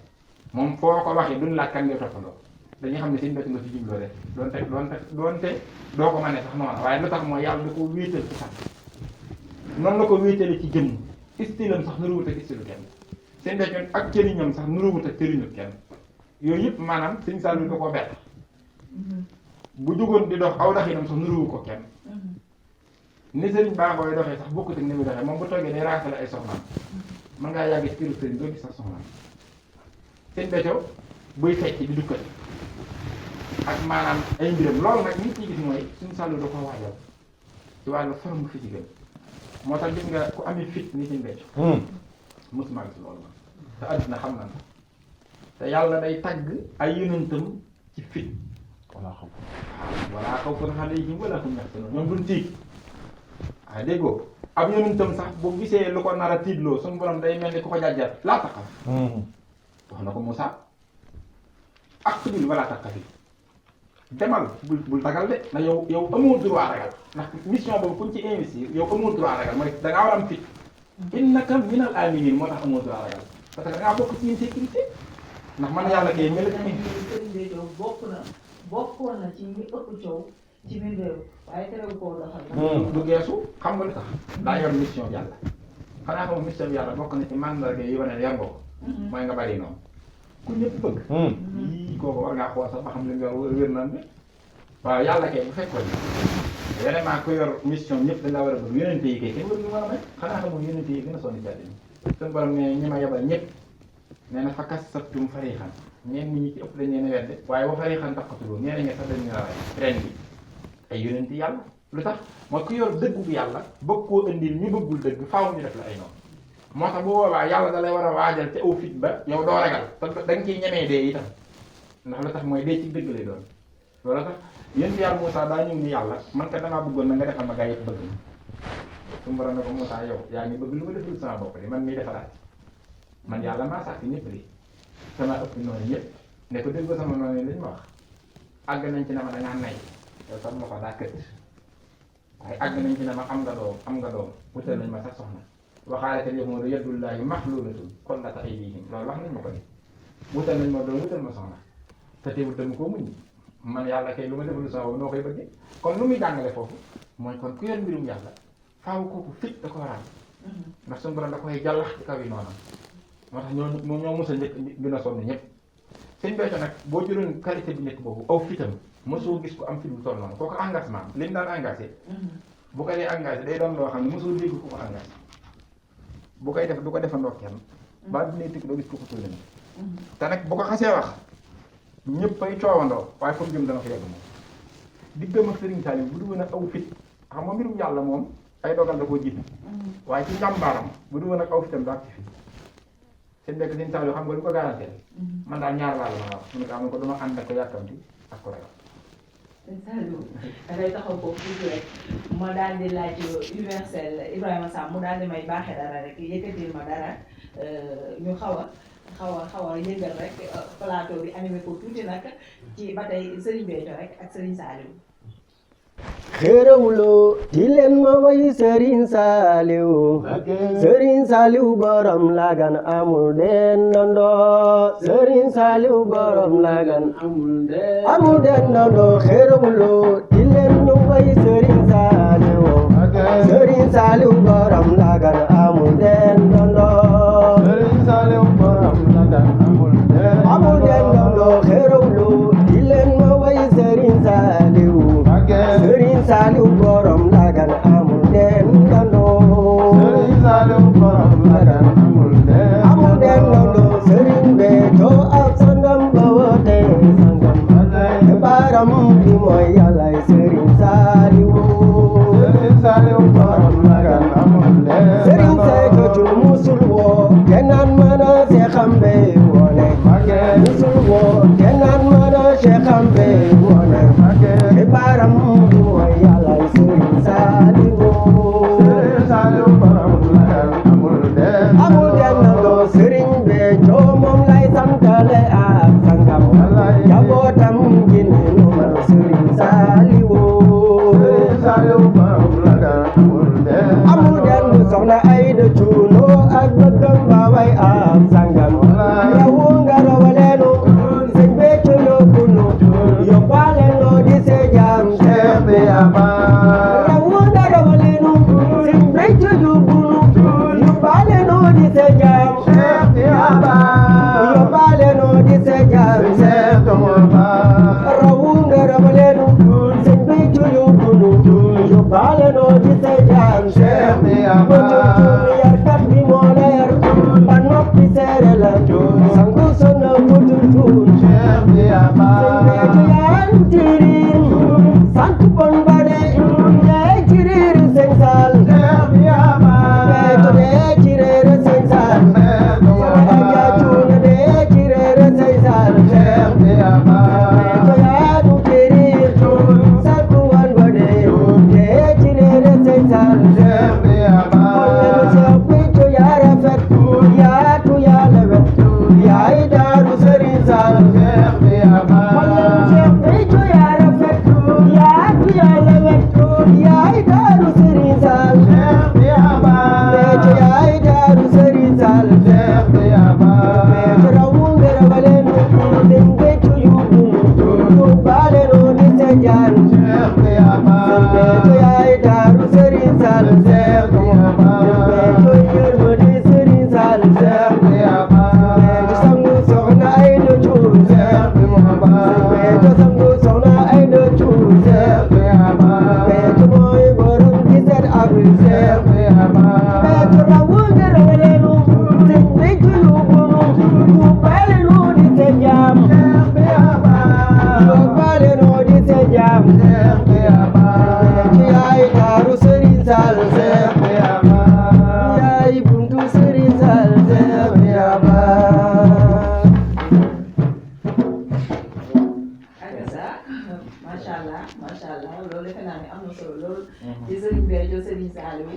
moom foo ko waxee duñ laaj kan ngay toppandoo dañuy xam ne sëñ Béthio nga ci jubloo rek doonte doo ko mënee sax noonu waaye lu tax mooy yàlla da ko wéetal ci sax noonu la ko wéetale ci jëmm istilam sax nuruwut ak istilu kenn sëñ Béthio ak cëriñam sax nuruwut ak cëriñu kenn yooyu yëpp maanaam sëñ Saliou da koo bett bu jugoon di dox aw doxinam sax nuruwu ko kenn ni sëriñ baaxooy doxee sax bokkut ak ni muy doxee moom bu toogee day raasale ay soxnaam mën ngaa yàgg ci këru sëriñ doo gis sax soxnaam sëñ Béthio buy fecc di dukkat ak maanaam ay mbiram loolu nag nit ñi gis mooy suñu Saliou da ko waajal ci wàllu forme physique moo tax gis nga ku amee fit ni sëñ Béthio mosuma gis loolu te àddina xam na te yàlla day tagg ay yonentam ci fit wala xawfun alayhim wala hum yaxzanun ñoom duñ tiit waaye déggoo ab yonentam sax bu gisee lu ko nar a tiitloo suñu borom day mel ni ku ko jàjjat laa taxaf wax na ko Moussa aqbil wala taqafi demal bul ragal de ndax yow amoo droit ragal ndax mission boobu kuñ ci investir yow amoo droit ragal mooy da ngaa war am fit innaka minal aminin moo tax amoo droit ragal parce que da ngaa bokk ci une sécurité ndax man yàlla kay mel ni Serigne Béthio bokkoon na ci ñi ëpp coow ci biir réew waaye terewu koo doxal. du geesu xam nga lu tax daa yor mission bi yàlla xanaa xam mission bi yàlla bokk na ci mandarga yi wane ne yor nga ko mooy nga bari noonu ku ñëpp bëgg yii kooku war ngaa xool sax ba xam li nga yor wér naan bi waaw yàlla kay bu fekkoon vraiment ku yor mission ñëpp dañ laa war a bëgg yonente yi kay kenn war ñu war a may xanaa xamul yonente yi gën a sonn ci àddina suñu borom ne ñi ma yebal ñëpp nee na fa kasabtum fariqan ñeen ñi ci ëpp dañ leen a wedde waaye wa fariqan taqtuluun ñeneen ñi sax dañ leen a rey ren bi ay yonenti yàlla lu tax mooy ku yor dëggu bi yàlla bëgg koo indil ñu bëggul dëgg faaw ñu def la ay noonu moo tax bu boobaa yàlla da lay war a waajal te aw fit ba yow doo ragal te da nga ciy ñemee dee itam ndax lu tax mooy dee ci dëgg lay doon loolu tax yonent yàlla Moussa daa ñëw ni yàlla man kat damaa bëggoon na nga defal ma gaa yëpp bëgg su mu borom ne ko Moussa yow yaa ngi bëgg lu ma deful sama bopp de man miy defaraat man yàlla maa sàkk ñëpp li sama ëpp noonu ñëpp ne ko dégg sama noonu lañ ma wax àgg nañ ci ne ma da ngaa nay yow sax ma ko daa kët waaye àgg nañ ci ne ma am nga doom wutal nañ ma sax soxna waxaale te yahuudu yadullaahi maxluulatun xullata aydihim loolu wax nañ ma ko ni wutal nañ ma doom wutal ma soxna te teewul dama koo muñ man yàlla kay lu ma defal sama bopp noo koy bëggee kon lu muy jàngale foofu mooy kon ku yor mbirum yàlla faaw kooku fit da ko waral ndax suñu borom da koy jàllax ci kaw yi noonam moo tax ñoo mos a njëkk gën a sonn ñëpp sëñ Béthio nag boo jëloon qualité bi nekk boobu aw fitam mosoo gis ko am fit bu toll noonu kooku engagement li mu daan engagé bu ko dee engagé day doon loo xam ne mosoo dégg ku ko engagé bu koy def du ko defandoo kenn ba dina tikk doo gis ku ko tulli na te nag bu ko xasee wax ñëpp ay coowandoo waaye foofu jëm dana ko yegg moom diggam ak Serigne Saliou bu duggoon ak aw fit xam nga mbirum yàlla moom ay dogal da koo jiitu waaye ci njàmbaaram bu duggoon ak aw fitam daa ci fit seen bekk Serigne Saliou xam nga lu ko garanté man daal ñaar laa la mën a wax mu ne ko am ko dama ànd ak ko yàkkamti ak ko ragal Serigne Saliou dafay taxaw foofu tuuti rek ma daal di laaj universel Ibrahima Samb mu daal di may baaxee dara rek yëkkatil ma dara ñu xaw a yëngal rek plateau bi animé ko tuuti nag ci ba tey Serigne Béthio rek ak Serigne Saliou. xérawlo di leen ma way Serigne Saliou Serigne Saliou borom lagan amul dendandoo Serigne Saliou borom lagan amul dendandoo xérawlo di leen ñu way Serigne Saliou Serigne Saliou borom lagan amul dendandoo Serigne Saliou borom lagan amul dendandoo xérawlo di leen ma way Serigne Saliou Serigne Saliou borom lagan amul dendandoo Serigne Saliou borom lagan amul dendandoo Serigne Béthio ak sangam ba wote sangam baram bi mooy Yàlla Serigne Saliou Serigne Saliou borom lagan amul dendandoo Serigne Seck ci musul woo kenaan mana Seexambe wone musul woo kenaan mana Seexambe wone baram bi mooy Yàlla Serigne Saliou Serigne Saliou borom lagan amul dendandoo Serigne Béthio Tidiane Cheikh Biyama Béthio yaay daaru Serigne Saliou Cheikh Biyama Béthio yërmande Serigne Saliou Cheikh Biyama Béthio sangu soxna Aïda Thioune Cheikh Biyama Béthio sangu soxna Aïda Thioune Cheikh Biyama Béthio mooy borom 17 avril Cheikh Biyama Béthio rawu gërëleenu sëñ Béthio yóbbunu ku balenu di seen jaam Cheikh Biyama ku balenu di seen jaam Cheikh Biyama Béthio yaay daaru Serigne Saliou Cheikh Biyama yaay buntu Serigne Saliou Cheikh Biyama macha allah loolu defe naa ne am na solo lool. ci Serigne Béthio Serigne Saliou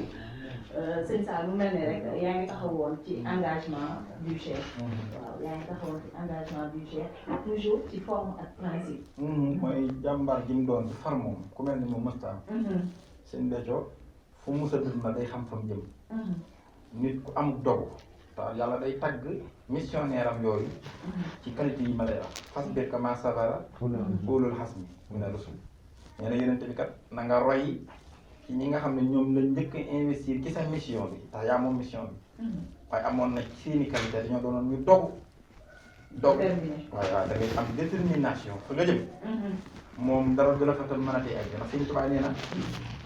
sëñ Saliou mu mel ne rek yaa ngi taxawoon ci engagement du chef. waaw yaa ngi taxawoon ci engagement du chef toujours ci forme ak principe. mooy jàmbaar ji mu doon far moom ku mel ni moom mësta am. sëñ Béthio fu mu sa dund na day xam fa mu jëm. nit ku am dogu. te yàlla day tagg missionnaire am yooyu. ci qualité yi ma lay wax. fasbir kamaa sabara ulul hasmi mina rusul. nee na yeneen bi kat na nga roy ci ñi nga xam ne ñoom lañ njëkk a investir ci sa mission bi tax yaa moom mission bi. waaye amoon na ci seeni qualité dañoo doonoon ñu dogu. dogu waaye waaw da ngay am détermination fa nga jëm. moom dara du la fa tam mën a tee egg ndax Sëñ Tuubaa nee na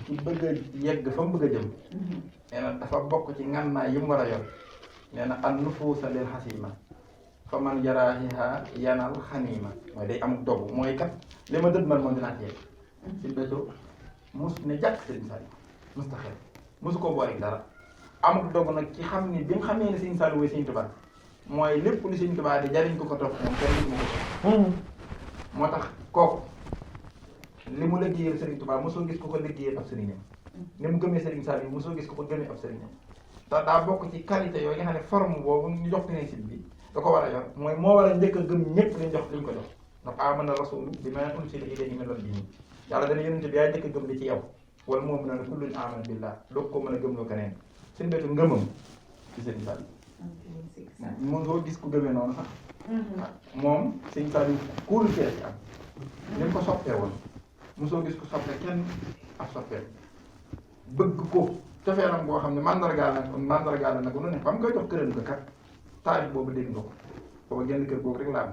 ci bëgg a yegg fa mu bëgg a jëm. nee na dafa bokk ci ngànnaay yi mu war a yor. nee na an nufuusa lil xasima fa man yaraahiha yanal xaniima mooy day am dogu mooy kat li ma dëdd man moom dinaa ci yegg. Sëñ Béthio mus ne jàkk Serigne Saliou mus ta xel musu koo boole dara amul dogu nag ci xam ni bi nga xamee ne Serigne Saliou mooy Serigne Touba mooy lépp lu Serigne Touba di jariñ ko topp moom kenn du ko moo tax kooku li mu liggéeyal Serigne Touba mosoo gis ko ko liggéeyal ab sëriñam ni mu gëmee Serigne Saliou mosoo gis ko ko gëmee ab sëriñam ndax daa bokk ci qualité yooyu nga xam ne forme boobu ñu jox principe bi da ko war a yor mooy moo war a njëkk a gëm ñëpp liñ jox liñ ko jox ndax amana rasulu bimaa unzila ilayhi min rabbihi yàlla dana yonente bi yaay njëkk a gëm li ci yow wala moom na ne kullun amana billah doo ko mën a gëm loo keneen Sëñ Béthio ngëmam ci Serigne Saliou moom soo gis ku gëmee noonu sax moom Serigne Saliou kóolu ci la ci am ni mu ko soppee woon mosoo gis ko soppee kenn ab soppee bëgg ko cofeelam boo xam ne mandargaal na ko lu ne ba mu koy jox këram ko kat taarif boobu dégg nga ko booba genn kër googu rek la am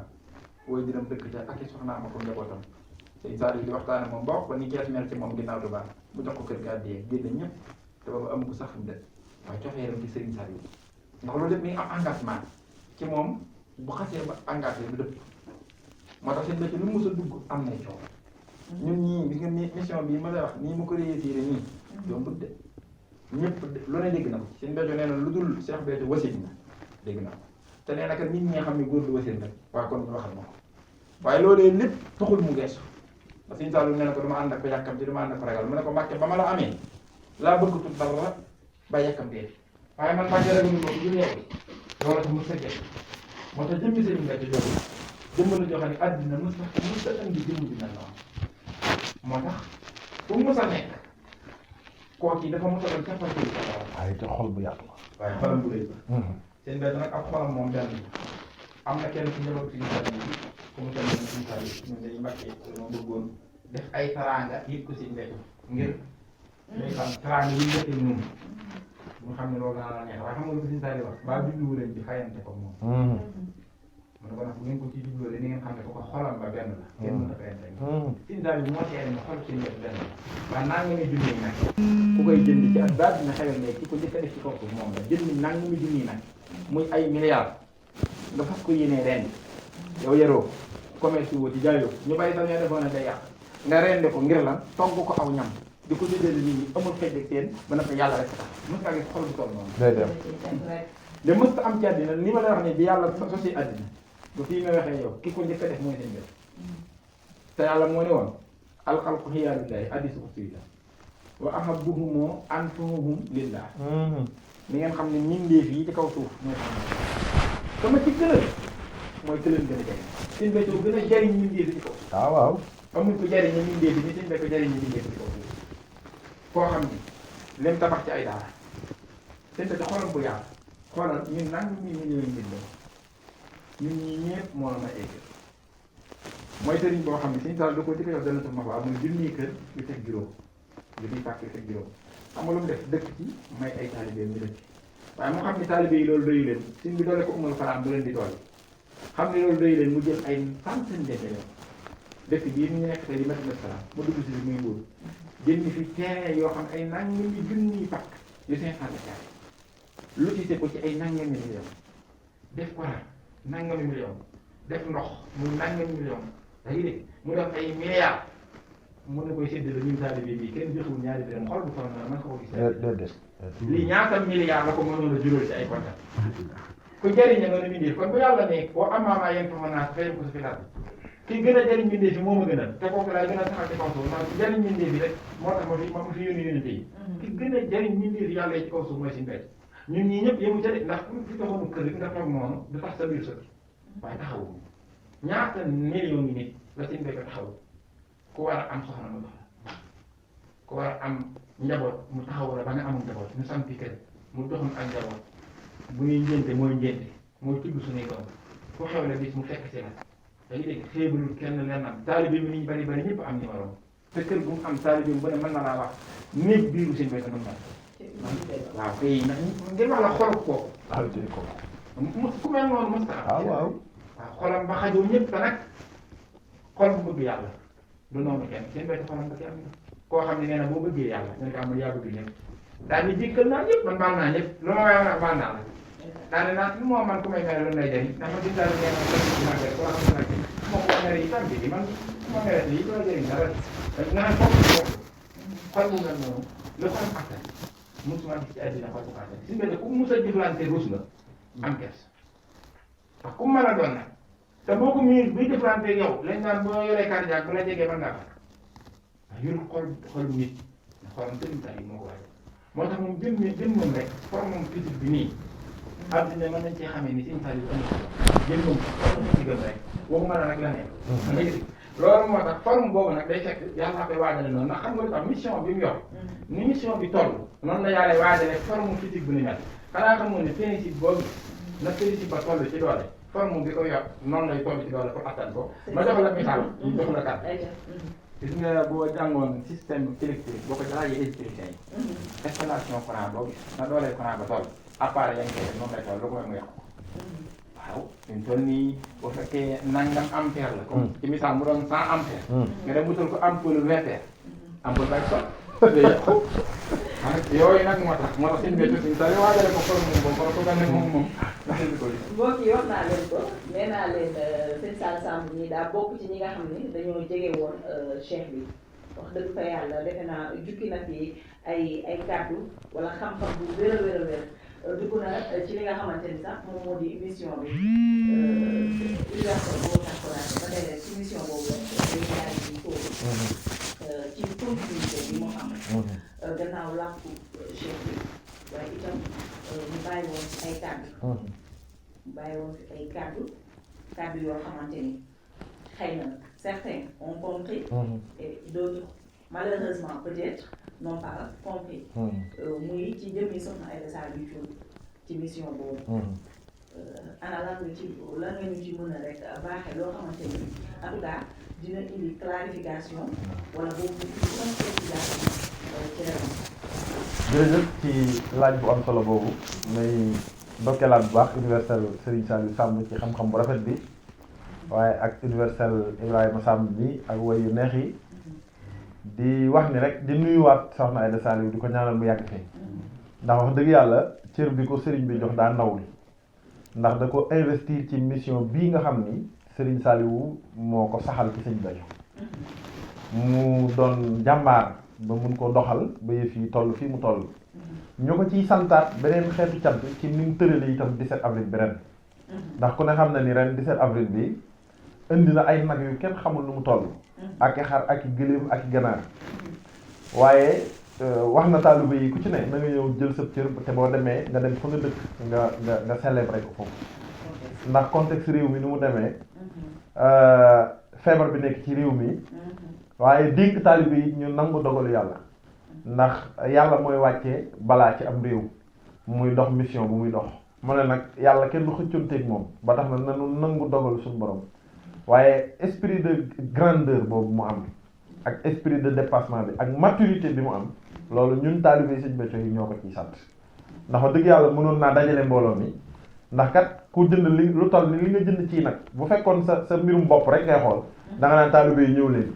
wooy dinam dëkk ca ak i soxnaam ak njabootam Sëñ Saliou di waxtaane moom ba wax ba ni kees mel ci moom ginnaaw du baax mu jox ko kër ga àddiyee génne ñëpp te booba amu ko sax fu mu def waaye cofeelam ci Serigne Saliou ndax loolu lépp mi ngi am engagement ci moom bu xasee ba engagé du dëpp moo tax Sëñ Béthio lu mu mës a dugg am nay coow ñun ñii gis nga mission bii ma lay wax nii mu ko réussir nii yombut de ñëpp lu ne dégg na ko Sëñ Béthio nee na lu dul Cheikh Béthio wasin na dégg na ko te nee na kat nit ñi nga xam ne góor du wasin rek waaye kon ñu waxal ma ko waaye loolee lépp taxul mu geesu parce que Sëñ Saliou nee na ko dama ànd ak ko yàkkamti dama ànd ak ko ragal mu ne ko Mbàkke ba ma la amee laa bëgg tut dara ba yàkkamtee waaye man Mbàkke ragalu ko du yeewu loolu tax mu sëggee moo tax jëmmi Sëñ Béthio jox jëmm la joo xam ne àddina mës a indi jëmm bi mel noonu moo tax fu mu mës a nekk kooku yi dafa mos a doon capacité bi waaye te xol bu yaatu waaye xolam bu rëy Sëñ Béthio nag ab xolam moom benn am na kenn ci njaboot Sëñ Saliou yi ku mu toll nii Sëñ Saliou ñun dañuy mbàkkee dañoo bëggoon def ay taraanga yëpp ko Sëñ Béthio ngir day xam taraanga yi njëkk ñun mu xam ne loolu dana la neex waaye xam nga lu ko Sëñ Saliou wax baa jubluwu leen ci fayante ko moom mu ne ko nag bu ngeen ko ci jubloo ni ngeen xam ne ko ko xolam ba benn la kenn mën a fayante Sëñ Saliou moo teere ne xol Sëñ Béthio benn la waaye naa nga may junni nag ku koy jënd ci ak daal dina xewal léegi ki ko njëkk a def ci kaw suuf moom la jënd nag mu ngi junni nag muy ay milliards nga fas ko yéenee ren yow yaroo commerce woo ci jaayoo ñu bàyyi sax ñoo defoon ne day yàq nga rende ko ngir lan togg ko aw ñam di ko jëndee nit ñi amul xëy ak seen ba na fa yàlla rek tax mës ngaa gis xol bu toll noonu day dem de mës ta am ci àddina li ma lay wax ne bi yàlla sosi àddina ba fii may waxee yow ki ko njëkk a def mooy Sëñ Béthio te yàlla moo ne woon alxalqu xiyaarullaahi hadiisu qudsi la wa ahabbuhum anfa'uhum lillah ni ngeen xam ne mbindeef yi ci kaw suuf mooy xam sama ci gën a mooy këleen gën a jariñ Sëñ Béthio gën a jariñ mbindeef yi ci kaw suuf waaw amul ko jariñ mbindeef yi ni Sëñ Béthio jariñ mbindeef yi ci kaw suuf koo xam ni lim tabax ci ay daara Sëñ Béthio xoolal bu yaatu xoolal ñun nang mi ñëwee mbindoo ñun ñii ñëpp moo la ma egg mooy sëriñ boo xam ne Sëriñ Saliou da koo jëkk yow dana ta maxwaa muy junniy kër yu teg juróom junniy pàkk yu teg juróom xam nga lu mu def dëkk ci may ay taalibe ñu dëkk waaye mu xam ne taalibe yi loolu doyu leen suñ bi doole ko umul faraam bu leen di doole xam ne loolu doyu leen mu jël ay centaine de millions dëkk bii ñu nekk tey di Madina Salaam mu dugg si muy Mbuur jënd fi terrain yoo xam ay nangami junniy pàkk yu 500 hectares lotissé ko ci ay nangami millions def courant nangami millions def ndox muy nangami millions da ngay dégg mu def ay milliards mën na koy séddale ñun taalibe bi kenn joxul ñaari dërëm xool bu toll noonu man ko gis. lii ñaata milliards la ko mënoon a jural ci ay kontaan ku jëriñe noonu mbindeef kon bu yàlla ne boo amaamaa yéen fa naa fayal ko sa filaat ki gën a jëriñ mbindeef yi moo ma gënal te kooku laay gën a saxal ci kaw suuf ndax jëriñ mbindeef yi rek moo tax ma fi yónni yónnite yi ki gën a jëriñ mbindeef yàlla yi ci kaw suuf mooy suñu béy ñun ñii ñëpp yëmu ca de ndax fi taxoonu kër nga toog noonu du tax sa biir sa waaye taxawu ñaata millions yi nit la suñu béy ko taxawu ku war a am soxna mu dox la ku war a am njaboot mu taxawu la ba nga amul njaboot ñu sampi kër mu doxum ak njaboot bu ñuy njënte mooy tudd suñuy doom ku xew la bis mu fekk si la dañuy dégg xeebalul kenn leen am taalibe bi ni ñu bari bari ñëpp am numéro te kër bu mu am taalibe bi bu ne mën na laa wax néeg biiru seen béykat mën naa waaw kay nag ngeen wax la xolu kooku ku mel noonu mos ta am waaw xolam ba xajoo ñëpp te nag xol bu bëgg yàlla du noonu kenn seen béykat xolam ba ci am koo xam ne nee na boo bëggee yàlla ñu ne ko am yaa bëgg ñëpp daal di jéggal naa ñëpp man baal naa ñëpp lu ma waaye wax baal naa la daal di naan lu moo man ku may mere lu lay jëriñ ndax ma gis daal nee na ko xam ne moo ko mere yi tam bi man ma mere lii du la jëriñ dara nga xam foofu xol bu mel noonu lu ko am attan musuma gis ci àddina xol bu ko attan si mbedd ku mus a jëflante ruus nga am kers ndax ku mën a doon nag te boo ko miir buy jëflante yow lañ naan boo yoree cardiaque bu la jegee mën ngaa fa yor xol bu nit na xolam sëriñ Saliou moo ko waaj moo tax moom jëmmam rek forme physique bi nii àddina mën nañ cee xamee ni sëriñ Saliou jëmmam forme physique rek waxuma la nag la nekk loolu moo tax forme boobu nag day fekk yàlla koy waajale noonu ndax xam nga lu tax mission bi mu yor ni mission bi toll noonu la yàlla waajale forme physique bu ni mel xanaa xamoon ne pénicile boobu na pénicile ba toll ci doole forme bi ko yor noonu lay toll ci doole pour attan ko ma jox la misaal ñu jox la kat gis nga boo jàngoon système électrique boo ko laajee électricien yi installation courant boobu na doolee courant ba toll appareil yaa ngi koy def noonu lay toll lu ko may mu yàqu waaw ñu toll nii bu fekkee nangam ampère la comme ci misaal mu doon 100 ampère nga dem wutal ko ampoule 20 ampère ampoule bay sol day yàqu yooyu nag moo tax seen béykat yi daal di waajale ko forme boobu wala ko mel ne moom ndax ko li mbokk yi wax naa leen ko nee naa leen sëñ Sall Samb ñi daa bokk ci ñi nga xam ne dañoo jege woon cheikh bi wax dëgg fa yàlla defe naa jukki na fi ay kàddu wala xam-xam bu wér a wér a wér dugg na ci li nga xamante ni sax moom moo di mission bi universel boo taxawaate ba tey rek ci mission boobu rek day ñaari ci foofu ci continuité bi moo xam gannaaw làkku cheikh bi waaye itam ñu bàyyi woon ay kàddu bàyyi woon fi ay kàddu yoo xamante ni xëy na certains ont compris et d'autres malheureusement peut-être n'ont pas compris muy ci jëmmi soxna Aïda Saliou Thioune ci mission boobu ana lan nga ñu ci mën a rek baaxee loo xamante ni en tout cas dina indi clarification wala boobu ci concrétisation ci réew jërëjëf ci laaj bu am solo boobu may ndokkeelaat bu baax universel Serigne Saliou Samb ci xam-xam bu rafet bi waaye ak universel Ibrahima Samb bi ak woy yu neex yi di wax ni rek di nuyuwaat soxna Aïda Saliou di ko ñaanal mu yàgg fi ndax wax dëgg yàlla cër bi ko Serigne bi jox daa nawul ndax da ko investir ci mission bii nga xam ni Serigne Saliou moo ko saxal ci sëñ Béthio mu doon jàmbaar ba mun ko doxal ba yëf yi toll fii mu toll ñu ko ciy santaat beneen xeetu cant ci ni mu tëralee itam 17 avril bi ren ndax ku ne xam na ni ren 17 avril bi indi na ay nag yu kenn xamul nu mu toll ak i xar ak i gëléem ak i ganaar waaye wax na taalibe yi ku ci ne na nga ñëw jël sa cër te boo demee nga dem fa nga dëkk nga célébrer ko foofu ndax contexte réew mi ni mu demee feebar bi nekk ci réew mi waaye dénk taalibe yi ñu nangu dogalu yàlla ndax yàlla mooy wàccee balaa ci am réew muy dox mission bu muy dox mu ne nag yàlla kenn du xëccoonteeg moom ba tax na nanu nangu dogalu suñu borom waaye esprit de grandeur boobu mu am ak esprit de dépassement bi ak maturité bi mu am loolu ñun taalibe Sëñ Béthio yi ñoo ko ciy sant ndax wax dëgg yàlla mënoon naa dajale mbooloo mi ndax kat ku jënd li lu toll ni li nga jënd ci nag bu fekkoon sa mbirum bopp rek ngay xool da nga naan taalibe yi ñëw leen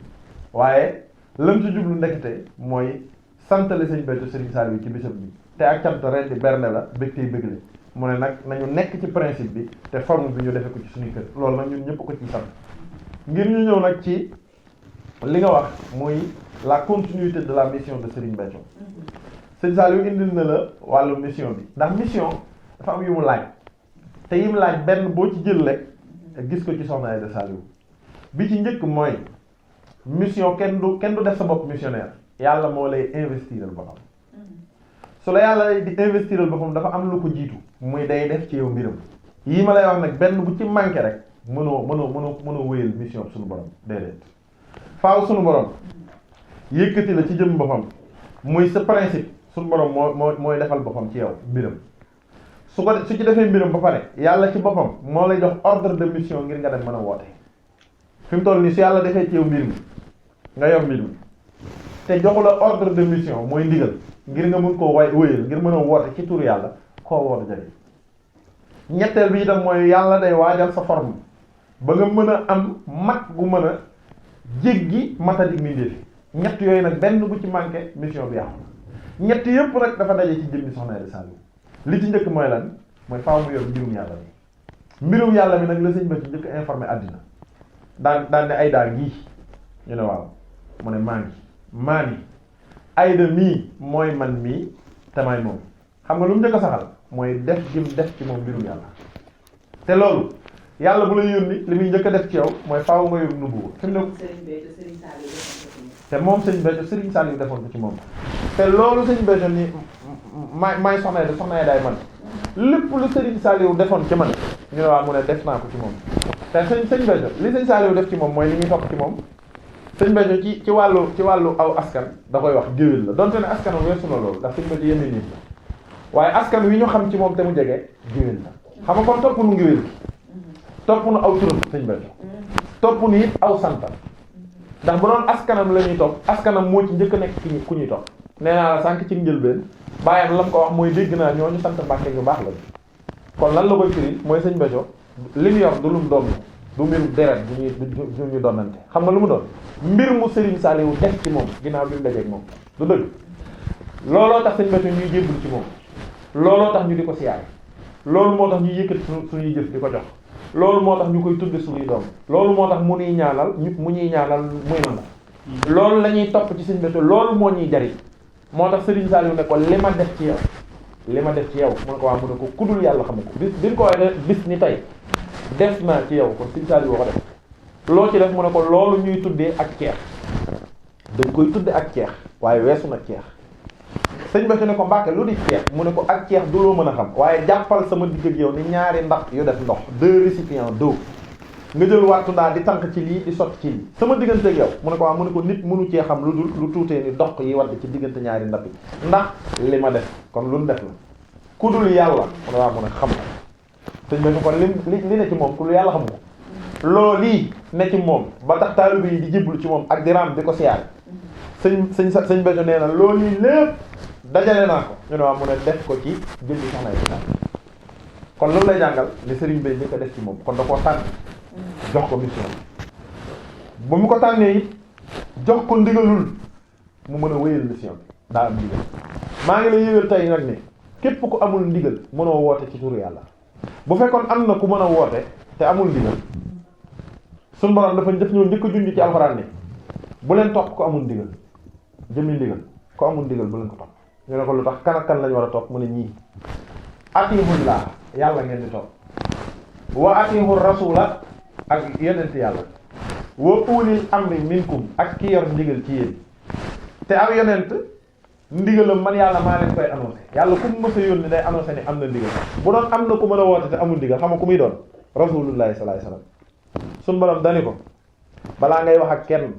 waaye lam ci jublu ndekete mooy santale Sëñ Béthio Serigne Saliou ci bisam bi te ak cant ren di berne la bég tey bégle mu ne nag nañu nekk ci principe bi te forme bi ñu defe ko ci suñuy kër loolu nag ñun ñëpp ko ciy sant ngir ñu ñëw nag ci li nga wax muy la continuité de la mission de Serigne Béthio Serigne Saliou indil na la wàllu mission bi ndax mission dafa am yu mu laaj te yi mu laaj benn boo ci jël rek gis ko ci Soxna Aïda Saliou bi ci njëkk mooy mission kenn du def sa bopp missionnaire yàlla moo lay investiral boppam su la yàlla di investiral boppam dafa am lu ko jiitu muy day def ci yow mbiram yii ma lay wax nag benn bu ci manqué rek mënoo wéyal mission suñu borom déedéet faaw suñu borom yëkkati la ci jëm boppam muy sa principe suñu borom mooy defal boppam ci yow mbiram su ci defee mbiram ba pare yàlla ci boppam moo lay jox ordre de mission ngir nga dem mën a woote fi mu toll nii su yàlla defee ci yow mbir mi nga yor mbir mi te joxu la ordre de mission mooy ndigal ngir nga mën koo wéyal ngir mën a woote ci turu yàlla koo woote jëriñ ñetteel bi itam mooy yàlla day waajal sa forme ba nga mën a am mat gu mën a jéggi matadik mbindeef ñett yooyu nag benn bu ci manqué mission bi yàqu ñett yëpp nag dafa daje ci jëmmi Soxna Aïda Saliou li ci njëkk mooy lan mooy faaw mu yor mbirum yàlla bi mbirum yàlla bi nag la Sëñ Béthio njëkk informé àddina daan ne Aïda ngii ñu ne waaw mu ne maa ngi Aïda mii mooy man mii te may moom xam nga lu mu njëkk a saxal mooy def ci moom mbirum yàlla te loolu yàlla bu la yónni li muy njëkk a def ci yow mooy faaw nga yor nubuwa fi mu ne te moom Sëñ Béthio Serigne Saliou defoon ko ci moom te loolu Sëñ Béthio ni maay Soxna Aïda man lépp lu Serigne Saliou defoon ci man ñu ne waa mu ne def naa ko ci moom te Sëñ Béthio li Sëñ Saliou def ci moom mooy li ñuy topp ci moom Sëñ Béthio ci wàllu aw askan da koy wax géwél la donte ne askan weesu na loolu ndax Sëñ Béthio yeneen nit la waaye askan wi ñu xam ci moom te mu jege géwél la xam nga kon topp nu géwél gi topp nu aw turam Sëñ Béthio topp nu it aw santam ndax bu doon askanam la ñuy topp askanam moo ci njëkk a nekk ku ñuy topp nee naa la sànq ci njëlbeen bàyyam la mu ko wax mooy dégg naa ñooñu sant Mbàkke ñu baax la kon lan la koy firi mooy Sëñ Béthio li mu yor du lum doom du mbiru deret du ñu donnante xam nga lu mu doon mbir mu Serigne Saliou def ci moom ginnaaw bi mu dajeeg moom du dëgg looloo tax Sëñ Béthio ñuy jébbul ci moom looloo tax ñu di ko siyaare loolu moo tax ñu yëkkati suñuy jëf di ko jox loolu moo tax ñu koy tudde suñuy doom loolu moo tax mu ñuy ñaanal muy nangu loolu la ñuy topp ci Sëñ Béthio loolu moo ñuy jariñ moo tax Serigne Saliou ne ko li ma def ci yow mu ne ko waa mu ne ko kudul yàlla xamu ko bi ko waxee bis ni tey def naa ci yow kon Sëñ Saliou ko def loo ci def mu ne ko loolu ñuy tuddee ak ceex dañ koy tudde ak ceex waaye weesu na ceex Sëñ Béthio ne ko Mbàkke lu di ceex mu ne ko ak ceex du loo mën a xam waaye jàppal sama digg ak yow ni ñaari ndax yu def ndox 2 récipients d'eau nga jël wattu ndaa di tànk ci lii di sotti ci lii sama diggante ak yow mu ne ko waaw mu ne ko nit mënu cee xam lu dul lu tuutee ni dox yi wadd ci diggante ñaari ndab yi ndax li ma def kon lu def la ku dul yàlla mu ne waaw mu ne xam ko Sëñ Béthio kon li ne ci moom ku dul yàlla xam ko loolu lii ne ci moom ba tax taalibe yi di jébbalu ci moom ak di raam di ko siyaare Sëñ Béthio nee na loolu yi lépp dajale naa ko ñu ne waaw mu ne def ko ci jëndi Soxna Aïda kon loolu lay jàngal li Serigne Bay njëkk a def ci moom kon da koo tànn jox ko mission bu mu ko tànnee it jox ko ndigalul mu mën a wéyal mission bi daa am ndigal maa ngi lay yëgal tey nag ne képp ku amul ndigal mënoo woote ci turu yàlla bu fekkoon am na ku mën a woote te amul ndigal suñu borom dafa def ñoo njëkk a junj ci alxuraan ne bu leen topp ko amul ndigal jëmmi ndigal ko amul ndigal bu leen ko topp ñu ne ko lu tax kan ak kan lañu war a topp mu ne ñii atihullah yàlla ngeen di topp wa atihur rasula ak yonent yàlla wa ulil amri minkum ak ki yor ndigal ci yéen te am yonent ndigalam man yàlla maa leen koy annoncé yàlla ku mu mës a yónni day annoncé ni am na ndigal bu doon am na ku mën a woote te amul ndigal xam nga ku muy doon rasulullahi sallallahu alayhi wasallam suñu borom dani ko balaa ngay wax ak kenn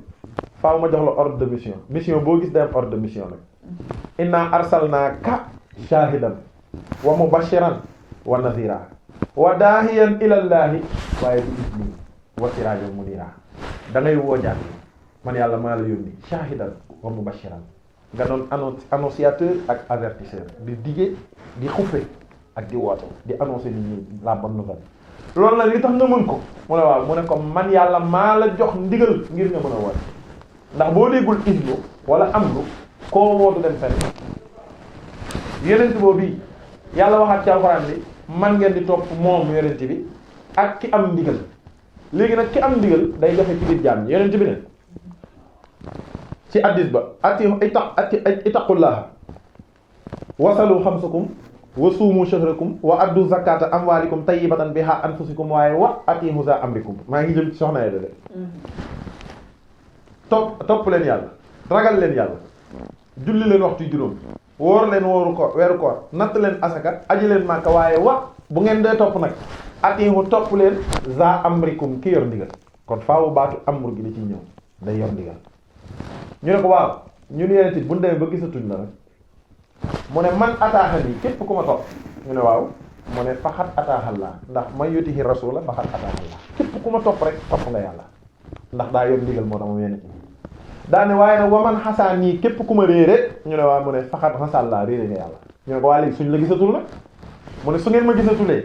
faaw ma jox la ordre de mission boo gis day am ordre de mission nag inna arsalnaaka shahidan wa mubashiran wa nadhira wa daahiyan ilallahi waaye bi isni wa sirajan munira da ngay woo jaam yi man yàlla maa la yónni shahidan wa mubashiran nga doon annonciateur ak avertisseur di dige di xuppe ak di woote di annoncer nit ñi la bonne nouvelle loolu nag li tax nga mën ko mu ne waaw mu ne ko man yàlla maa la jox ndigal ngir nga mën a woote ndax boo déggul islu wala amlu koo wootu dem fenn yonent boobu yàlla waxaat ci alxuraan bi man ngeen di topp moom yonent bi ak ki am ndigal léegi nag ki am ndigal day joxe ci biir jaam ñi yonent bi ne ci addis ba ittaqullaha wasalu xamsakum wa suumu shahrakum wa addu zakata amwalikum tayyibatan biha anfusikum waaye wa atihu za amrikum maa ngi jëm ci soxna de topp leen yàlla ragal leen yàlla julli leen waxtu juróom wóor leen weeru koor natt leen asaka aji leen màkka waaye bu ngeen dee topp nag atihu topp leen za amrikum ki yor ndigal kon faawu baatu amru gi di ci ñëw day yor ndigal ñu ne ko waaw ñun yeneen tit bu ñu demee ba gisatuñ la rek mu ne man ataaxal yi képp ku ma topp ñu ne waaw mu ne faxat ataaxal laa ndax man yutihi rasula faxat ataaxal laa képp ku ma topp rek topp nga yàlla ndax daa yor ndigal moo tax mu yeneen daane waaye nag waman xasaan nii képp ku ma réere ñu ne waaw mu ne faxat xasaan laa réere nga yàlla ñu ne ko waa léegi suñ la gisatul nag mu ne su ngeen ma gisatulee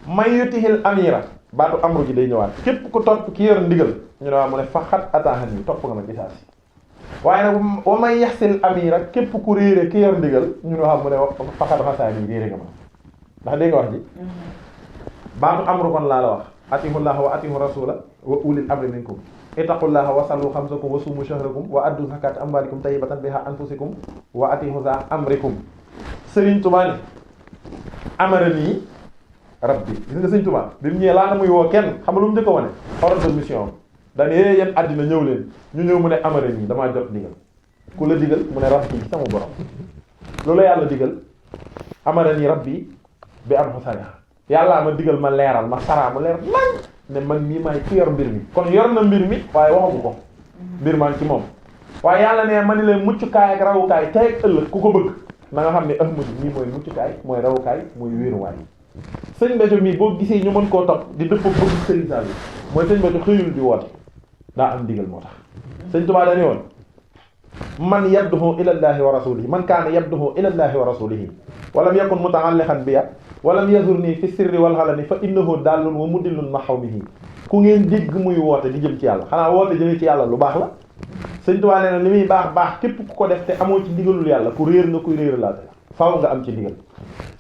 man yutihil amira baatu amru ji day ñëwaat képp ku topp ki yor ndigal ñu ne waaw mu ne faxat ataaxal yi topp nga ma gisaasi waaye nag wa may yaxsil amira képp ku réere ki yor ndigal ñu ne waaw mu ne faxat xasaan yi réere nga ma ndax dégg nga wax ji baatu amru kon laa la wax atihullah wa atihu rasula wa ulil amri minkum ittaqullaha wa sallu xamsakum wa sumu shahrakum wa addu zakat amwalikum tayyibatan biha anfusikum wa atihu za amrikum Sëriñ Tuubaa ni amarani rabbi gis nga Sëriñ Tuubaa bi mu ñëwee laata muy woo kenn xam nga lu mu njëkk a wane ordre de mission dañ yéen àddina ñëw leen ñu ñëw mu ne amarani damaa jot ndigal ku la digal mu ne rabbi sama borom loolu yàlla digal amarani rabbi bi am xosariya yàllaa ma digal ma leeral ma saraa ma leer nañ ne man mii maay ki yor mbir mi kon yor na mbir mi waaye waxagu ko mbir maa ngi ci moom waaye yàlla ne ma ni leen muccukaay ak rawukaay tey ak ëllëg ku ko bëgg na nga xam ne ahmadu mii mooy muccukaay mooy rawukaay mooy wéeruwaay sëñ Béthio mii boo gisee ñu mën koo topp di dëpp bëgg sëriñ Sall yi mooy sëñ Béthio xëyul di woote daa am digal moo tax sëñ Tuubaa dañu woon man yabduhu ilallahi wa rasulihi man kaana yabduhu ilallahi wa rasulihi walam yakun muta'alliqan biya walam yazurni fi sirri wal halani fa innahu dallun wa mudillun ma hawmihi ku ngeen dégg muy woote di jëm ci yàlla xanaa woote jëmee ci yàlla lu baax la sëñ Tuubaa nee na li muy baax képp ku ko def te amoo ci ndigalul yàlla ku réer nga kuy réer laa te faaw nga am ci ndigal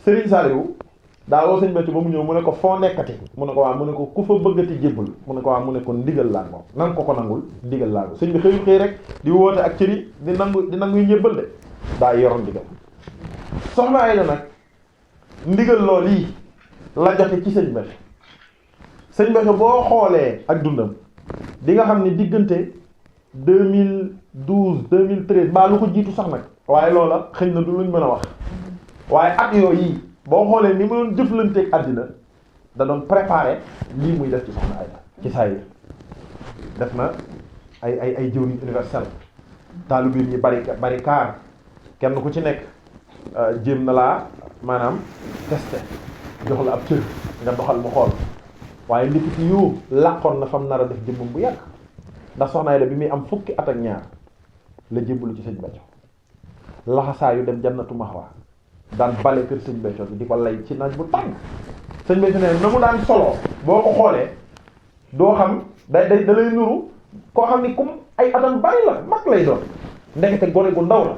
Serigne Saliou daa woo sëñ Béthio ba mu ñëw mu ne ko foo nekkati mu ne ko waa mu ne ko ku fa bëggati jébbal mu ne ko waa mu ne ko ndigal laa ngoog nan ko nangul ndigal laa ngoog sëñ bi xëyul xëy rek di woote ak cëri di nangu njébbal de daa yor ndigal soxna ay la nag ndigal lool yi la joxe ci sëñ Béthio boo xoolee ak dundam di nga xam ni diggante 2012 2013 baa lu ko jiitu sax nag waaye loola xëy na du luñ mën a wax waaye at yooyu boo xoolee ni mu doon jëflanteeg àddina da doon préparer lii muy def ci soxna ay ci saa yi def na ay jëwriñ universel taalibe yi bari kaar kenn ku ci nekk jéem na laa maanaam testé jox la ab cër nga doxal mu xool waaye ndikiti yu làqoon na fam nar a def jëmmam bu yàgg ndax soxna Ayda bi muy am fukki at ak ñaar la jébbalu ci sëñ Béthio laxasaa yu dem jannatu maxwa daan bale kër sëñ Béthio bi di ko lay ci naaj bu tàng sëñ Béthio ne na mu daan solo boo ko xoolee doo xam da lay nuru koo xam ni comme ay atam bari la mag lay doon ndekete gone gu ndaw la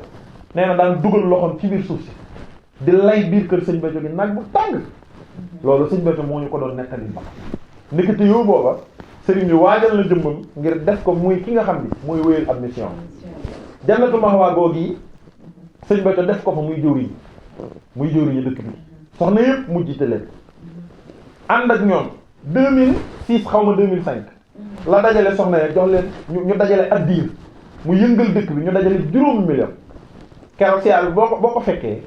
nee na daan dugal loxoom ci biir suuf si di lay biir kër sëñ Béthio bi naaj bu tàng loolu sëñ Béthio moo ñu ko doon nettali ba ndekete yow booba sëriñ bi waajal na jëmmam ngir def ko muy ki nga xam ni mooy wéyal ab mission jannatu maxwa googu yi sëñ Béthio def ko fa muy jëwriñ dëkk bi soxna yëpp mujjite leen ànd ak ñoom 2006 xaw ma 2005 la dajale soxna ya jox leen ñu dajale ak diir mu yëngal dëkk bi ñu dajale 5 millions keroog siyaar bi boo ko fekkee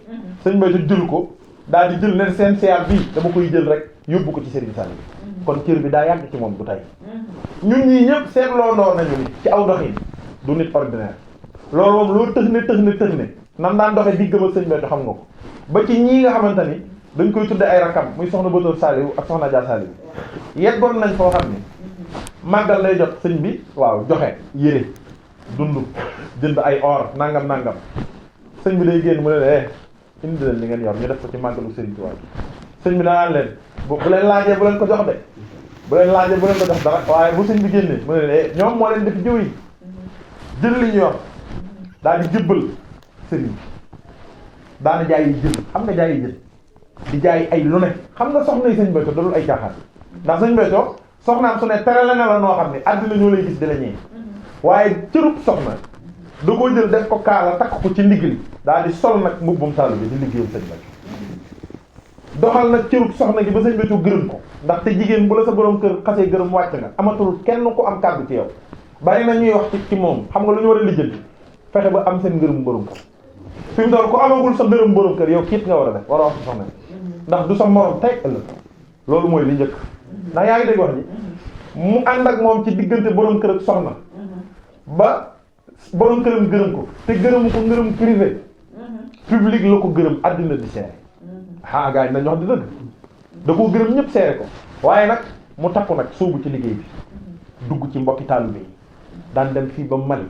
sëñ Béthio jël ko daal di jël ne seen siyaar bii dama koy jël rek yóbbu ko ci Serigne Sall kon cër bi daa yàgg ci moom du tey ñun ñii ñëpp seetloo ndoor nañu ni ci aw doxin du nit ordinaire loolu moom loo tëx ne nam daan doxee diggam ak sëñ Béthio xam nga ko ba ci ñii nga xamante ni dañ koy tudde ay rakam muy soxna Batoor Saliou ak soxna Dia Saliou yeggoon nañ foo xam ni màggal lay jot sëñ bi waaw joxe yére dund jënd ay or nangam sëñ bi day génn mu ne leen indi leen li ngeen yor ñu def ko ci màggalu Sëriñ Tuubaa sëñ bi danaan leen bu leen laajee bu leen ko jox de bu leen laajee bu leen ko jox dara waaye bu sëñ bi génnee mu ne leen ñoom moo leen def jëw yi jël li ñu yor daal di jëbbal sëriñ bi daana jaay yi jël xam nga jaay yi jël di jaay ay lu ne xam nga soxna yi sëñ Béthio dalul ay caaxaan ndax sëñ Béthio soxnaam su ne tere la ne la noo xam ne àddina ñoo lay gis di la ñëwee waaye cërub soxna da koo jël def ko kaala takk ko ci ndigli daal di sol nag mbubbum taalu bi di liggéeyal sëñ Béthio doxal nag cërub soxna gi ba sëñ Béthio gërëm ko ndax te jigéen bu la sa borom kër xasee gërëm wàcc nga amatul kenn ku am kàddu ci yow bari na ñuy wax ci moom xam nga lu ñu war a lijjanti fexe ba am seen ngërëm borom kër fi mu toll ku amagul sa ngërëm borom kër yow kiit nga war a def war a wax ci soxna ndax du sa morom tey ëllëg loolu mooy li njëkk ndax yaa ngi dégg wax ji mu ànd ak moom ci diggante borom kër ak soxna ba borom këram gërëm ko te gërëmu ko ngërëm privé public la ko gërëm àddina di seere ah gars yi nañ wax di dëgg da koo gërëm ñëpp seere ko waaye nag mu takku nag sóobu ci liggéey bi dugg ci mbokki taalibe yi daan dem fii ba Mali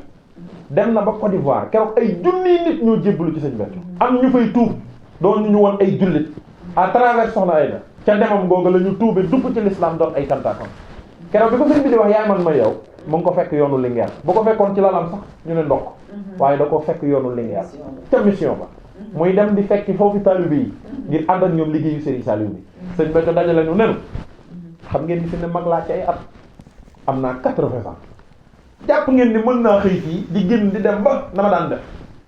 dem na ba Côte d'Ivoire keroog ay junniy nit ñoo jébbalu ci sëñ Béthio am ñu fay tuub doon ñu woon ay jullit à travers soxna Aïda ca demam googu la ñu tuube dugg ci l'islam doon ay kantaakam keroog bi ko sëñ bi di wax yaay man ma yow mu ngi ko fekk yoonu Linguère bu ko fekkoon ci lalam sax ñu ne ndokk waaye da ko fekk yoonu Linguère ca mission ba muy dem di fekki foofu taalibe yi ngir ànd ak ñoom liggéeyu Serigne Saliou bi sëñ Béthio dajale ñu nenu xam ngeen ni fi ne mag laa ci ay at am naa 80 ans jàpp ngeen ni mën naa xëy fii di génn di dem ba na ma daan def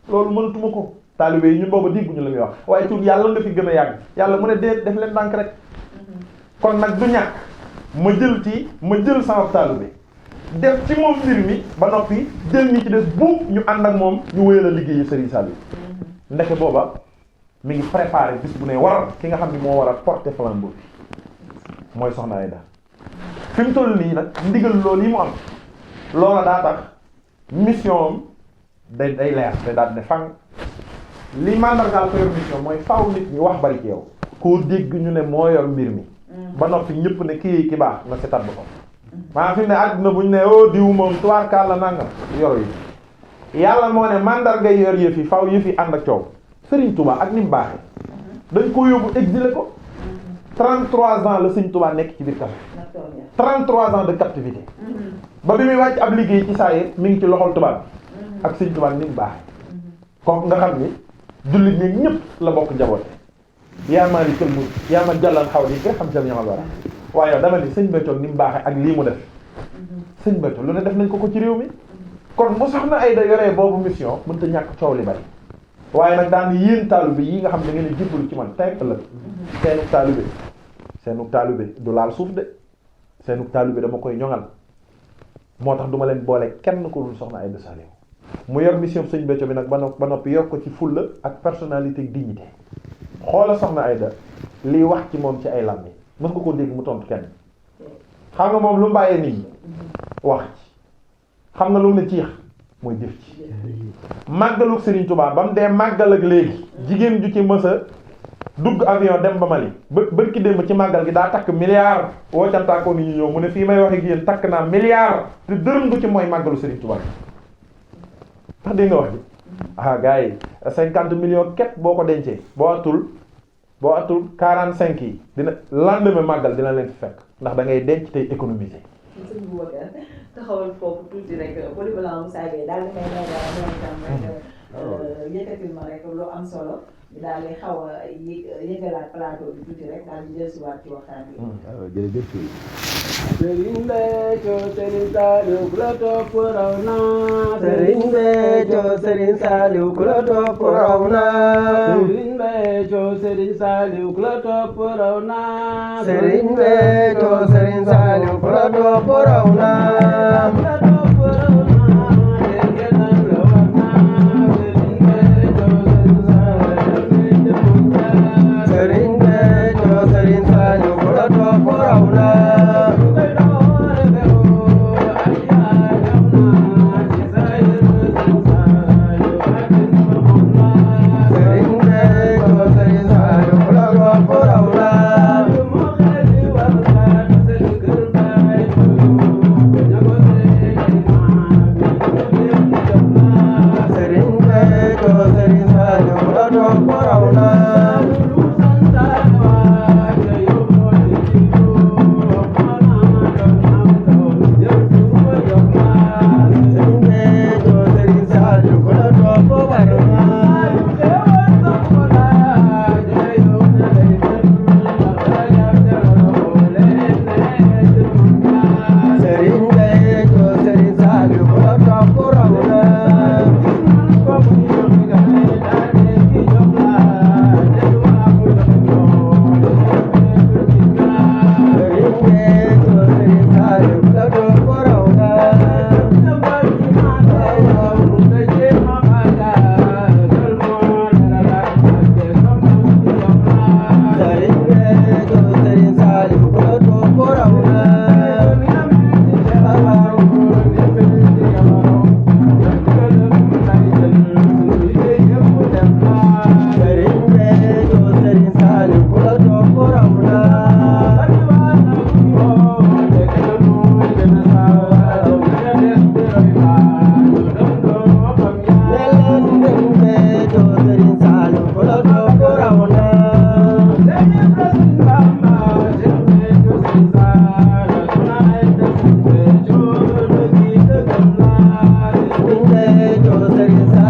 loolu mënatuma ko taalibe yi ñun booba dégguñu la muy wax waaye tuut yàlla nga fi gën a yàgg yàlla mu ne dee def leen ndànk rek kon nag du ñàkk ma jël sama taalibe def ci moom mbir mi ba noppi jël ñi ci des buub ñu ànd ak moom ñu wéyal a liggéeyu Serigne Saliou ndeke booba mi ngi préparé bis bu ne waral ki nga xam ne moo war a porter flambeau bi mooy soxna Aïda fi mu toll nii nag ndigal loolu yi mu am loola daa tax mission am day leer day daal ne fang li mandargaal ko yor mission mooy faaw nit ñi wax bari ci yow koo dégg ñu ne moo yor mbir mi ba noppi ñëpp ne kii ki baax na setat ba ko maanaam fi mu ne àdduna bu ñu ne oh diw moom tubaarkaal la nangam yor yi yàlla moo ne mandarga yor yëf yi faaw yëf yi ànd ak coow Serigne Touba ak ni mu baaxee dañ ko yóbbu exilé ko 33 ans la Serigne Touba nekk ci biir kaso 33 ans de captivité ba bi muy wàcc ab liggéey ci saa yi mi ngi ci loxol tubaab bi ak Serigne Touba ni mu baaxee kooku nga xam ni jullit ñi ñëpp la bokk njaboote yaa maa li kël mu yaa ma jàllan xaw di nga xam jam ñamal wara waaye dama ni sëñ Béthio ni mu baaxee ak lii mu def sëñ Béthio lu ne def nañ ko ci réew mi kon mu soxna Aïda yoree boobu mission mënta ñàkk coow li bari waaye nag daan yéen taalibe yi nga xam ne ngeen a jébbalu ci man tey ëllëg seenu taalibe du laal suuf de seenu taalibe dama koy ñoŋal moo tax duma leen boole kenn ko dul soxna Aïda Saliou mu yor mission sëñ Béthio bi nag ba noppi yor ko ci fulla ak personnalité ak dignité xoola soxna Aïda liy wax ci moom ci ay làmmiñ mën nga ko dégg mu tontu kenn xam nga moom lu mbàyyee nit ñi wax ci xam nga lu mu ne ciix mooy jëf ci màggalu Serigne Touba ba mu dee màggal ak léegi jigéen ju ci mës a dugg avion dem ba Mali bërki démb ci màggal gi daa takk milliard woo cantaakoo ni ñu ñëw mu ne fii may wax ak yéen takk naa milliard te dërëm gu ci mooy màggalu Serigne Touba tax dégg nga wax ji gars yi 50 millions képp boo ko dencee boo atul 45 yi dina lendemain màggal dina leen fi fekk ndax da ngay denc tey économiser. sëñ bu Bakar taxawal foofu tuuti rek polyvalent Moussa Gueye daal di may yëkkatil ma rek lu am solo daal di xaw a yëgalaat plateau bi tuuti rek daal di dellusiwaat ci waxtaan bi. jërëjëf. Serigne Béthio Serigne Saliou ku la topp raw na. Serigne Béthio Serigne Saliou ku la topp raw na. Serigne Béthio Serigne Saliou ku la topp raw na. Serigne Béthio Serigne Saliou ku la topp raw na.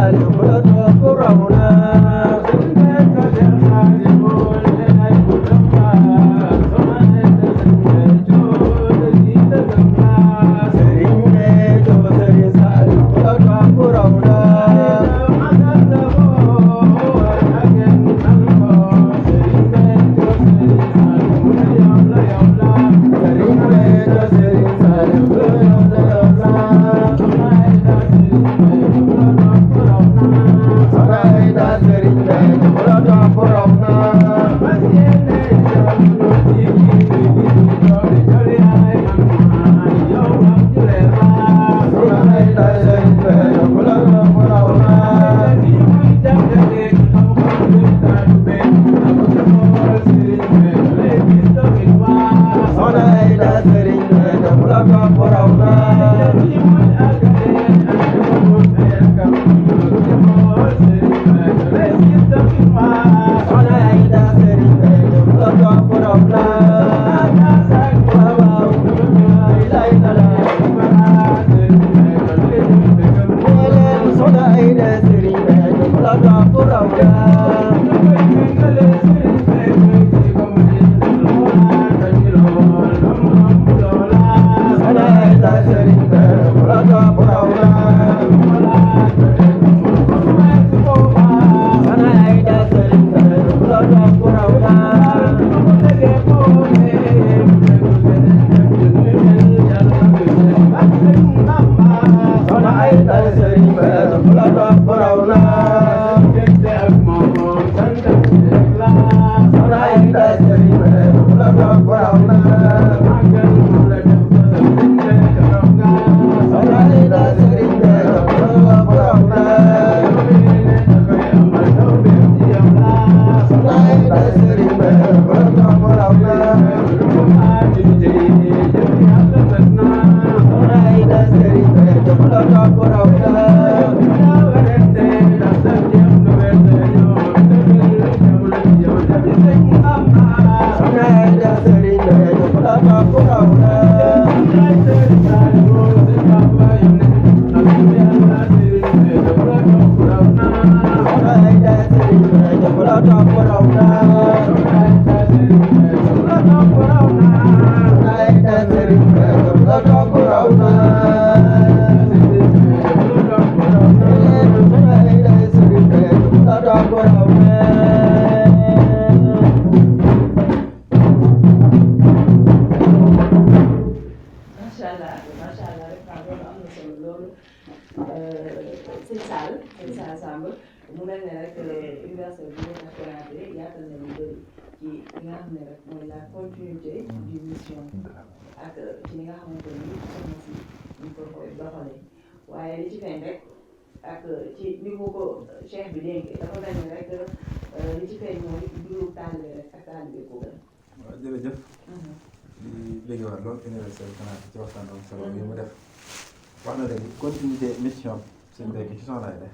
Saliou ku la topp raw na jërëjëf di béggewaat lool universel xanaa ci waxtaan am solo yi mu def wax na léegi continuité mission sëñ Béthio ci Soxna Aida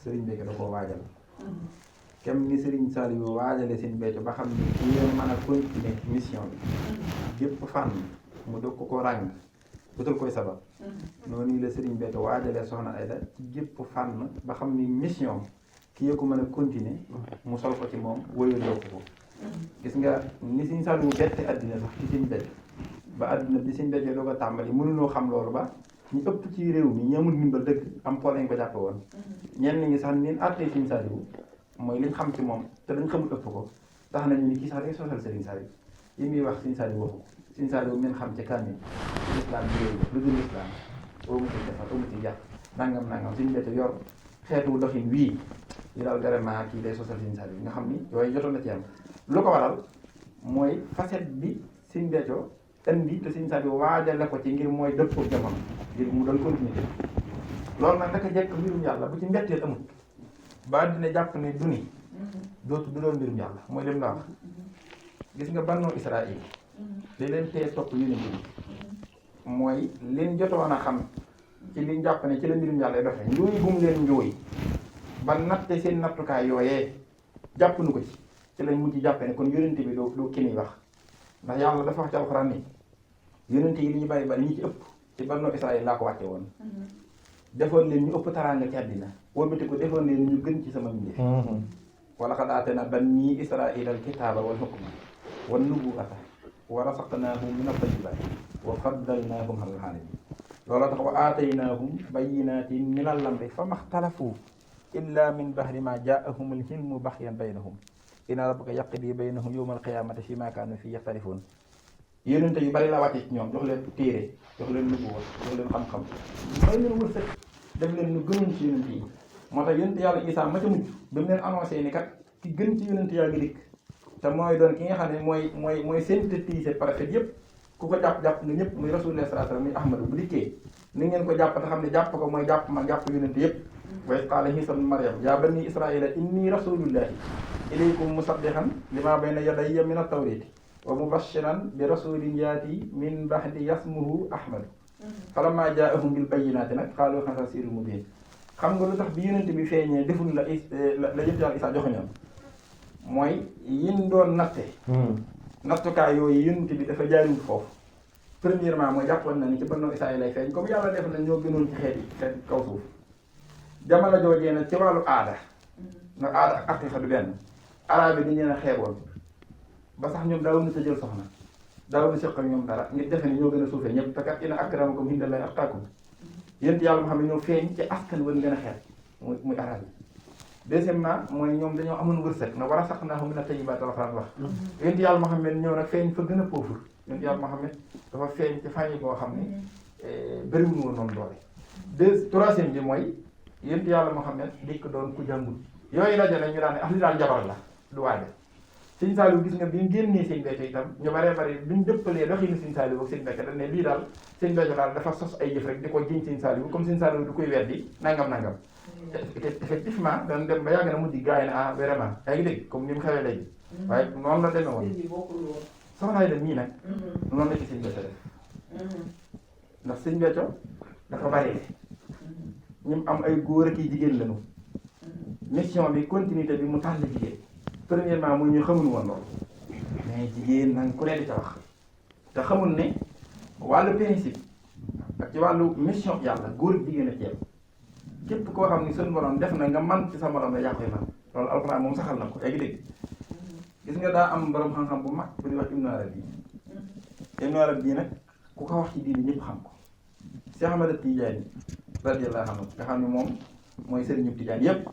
sëriñ Béthio da koo waajal kem ni sëriñ Saliou waajale sëñ Béthio ba xam ni ci yéen mën a continuer mission bi gépp fànn mu dog ko ràng utal koy sabab noonu la sëriñ Béthio waajalee Soxna Aida ci gépp fànn ba xam ni mission ki yee ko mën a continuer mu sol ko ci moom wóyaloo ko gis nga ni Sëñ Saliou bette àddina sax ci Sëñ Béthio ba àddina bi Sëñ Béthio doo ko tàmbali mënuloo xam loolu ba ñu ëpp ci réew mi ñi amul ndimbal dëgg am po lañ ko jàppe woon ñenn ñi sax nin àttee Sëñ Saliou mooy liñ xam ci moom te dañ xamul ëpp ko tax nañu ni kii sax day sosal Sëriñ Saliou yi muy wax Sëñ Saliou waxu ko Sëñ Saliou min xam ci kànni l'islam bi réew lu dul l'islam amu ci defar amu ci yàq nangam Sëñ Béthio yor xeetu doxin wii yi daal vraiment kii day sosal Sëñ Saliou nga xam ni yooyu jotoon na ci am lu ko waral mooy facette bi Sëñ Béthio indi te Sëñ Saliou waajale ko ci ngir mooy dëppoo jamono ngir mu doon continuité loolu nag naka jekk mbirum yàlla bu ci mbetteel amul ba dina jàpp ne du ni du doon mbirum yàlla mooy lim la wax gis nga Banu Israël li leen tee topp yonent bi mooy leen jotoon a xam ci liñ jàpp ne ci la mbirum yàlla doxe njuuy bu mu leen njuuy ba natte seen nattukaay yooyee jàpp nu ko ci lañ mujj jàppe ne kon yonent bi du ki ñuy wax ndax yàlla dafa wax ci alxuraan ni yonent yi li ñu bari bari ñi ci ëpp ci Banu Israël laa ko wàcce woon defoon leen ñu ëpp taraanga ci àddina wëlbati ko defoon leen ñu gën ci sama mbindeef wala qad aatanaa banii israa'iila al-kitaaba wal hukma wan nubuwwata wa razaqnaahum mina at-tayyibaati wa faddalnaahum alal aalamiin looloo tax wa aataynaahum bayyinaatin minal amri famaa ixtalafuu illaa min ba'di maa jaa'ahumul ilmu baghyan baynahum inna rabbaka yaqdii baynahum yawmal qiyaamati fiimaa kaanuu fiihi yaxtalifuun yonente yu bari la wàcce ci ñoom jox leen téere jox leen nubuwwa jox leen xam-xam may leen wërsëg def leen ñu gënoon ci yonente yi moo tax yonente yàlla Isaa ma ca mujj ba mu leen annoncé ni kat ki gën ci yonente yaa ngi dikk te mooy doon ki nga xam ne mooy synthétiser parfait yëpp ku ko jàpp nga ñëpp muy rasulullah sallallahu alayhi wasallam muy ahmadu bu dikkee ni ngeen ko jàpp te xam ne jàpp ko mooy jàpp ma jàpp yonente yëpp wa iz qaala Iisaa ibnu Maryam yaa banii israa'iila innii rasuulullaahi ilaykum musaddiqan limaa bayna yadayya mina at-tawraati wa mubashiran bi rasulin yaati min ba'di yasmuhu ahmadu falammaa jaa'ahum bil bayyinaati nag qaaluu haazaa sihrun mubiin xam nga lu tax bi yonent bi feeñee deful la yëpp yàlla Isaa joxoñoon mooy yin doon natte nattukaay yooyu yonent bi dafa jaariwul foofu premièrement mooy jàppoon na ni ci Banu Israaïl lay feeñ comme yàlla def na ñoo gënoon ci xeet yi xeet kaw suuf jamono joojee nag ci wàllu aada ndax aada ak aqiqa du benn arabe bi dañu leen a xeeboon ba sax ñoom daawuñu sa jël soxna daawuñu seq ak ñoom dara ngir defe ni ñoo gën a suufee ñëpp te kat inna akramakum indallahi atqaakum yéen yàlla moo xam ne ñoo feeñ ci askan wan gën a xeet muy arabe yi deuxièmement mooy ñoom dañoo amoon wërsëg na war a sax naa xam ne tayyibaat alxuraan wax yéen yàlla moo xam ne ñëw nag feeñ fa gën a pauvre yéen yàlla moo xam ne dafa feeñ ci famille boo xam ne bëriwuñu woon noonu doole troisième bi mooy yéen yàlla moo xam ne dikk doon ku jàngul yooyu rajo la ñu daan ne li daal jabar la du waaja Sëñ Saliou gis nga bi ñu génnee Sëñ Béthio itam ñu baree bari bi ñu dëppalee doxinu Sëñ Saliou ak Sëñ Béthio dañ ne lii daal Sëñ Béthio daal dafa sos ay jëf rek di ko jiñ Sëñ Saliou comme Sëñ Saliou du koy weddi nangam effectivement dañ dem ba yàgg na mujj gars yi ne ah vraiment yaa ngi dégg comme ni mu xewee léegi waaye noonu la demee woon soxnaay dem ñii nag noonu la ci Sëñ Béthio def ndax Sëñ Béthio dafa bari ñi am ay góor ak i jigéen lañu mission bi continuité bi mu tànn jigéen premièrement mooy ñu xamul woon loolu mais jigéen nag ku ne di ca wax te xamul ne wàllu principe ak ci wàllu mission yàlla góor ak jigéen a ci yem képp koo xam ni seen borom def na nga man ci sa morom la yaa koy man loolu alxuraan moom saxal na ko yaa ngi dégg gis nga daa am borom xam-xam bu mag bu ñuy wax Ibnu Arabi Ibnu Arabi nag ku ko wax ci diini ñëpp xam ko Cheikh Ahmad Tidiane radiyallahu anhu nga xam ne moom mooy sëriñu Tidiane yépp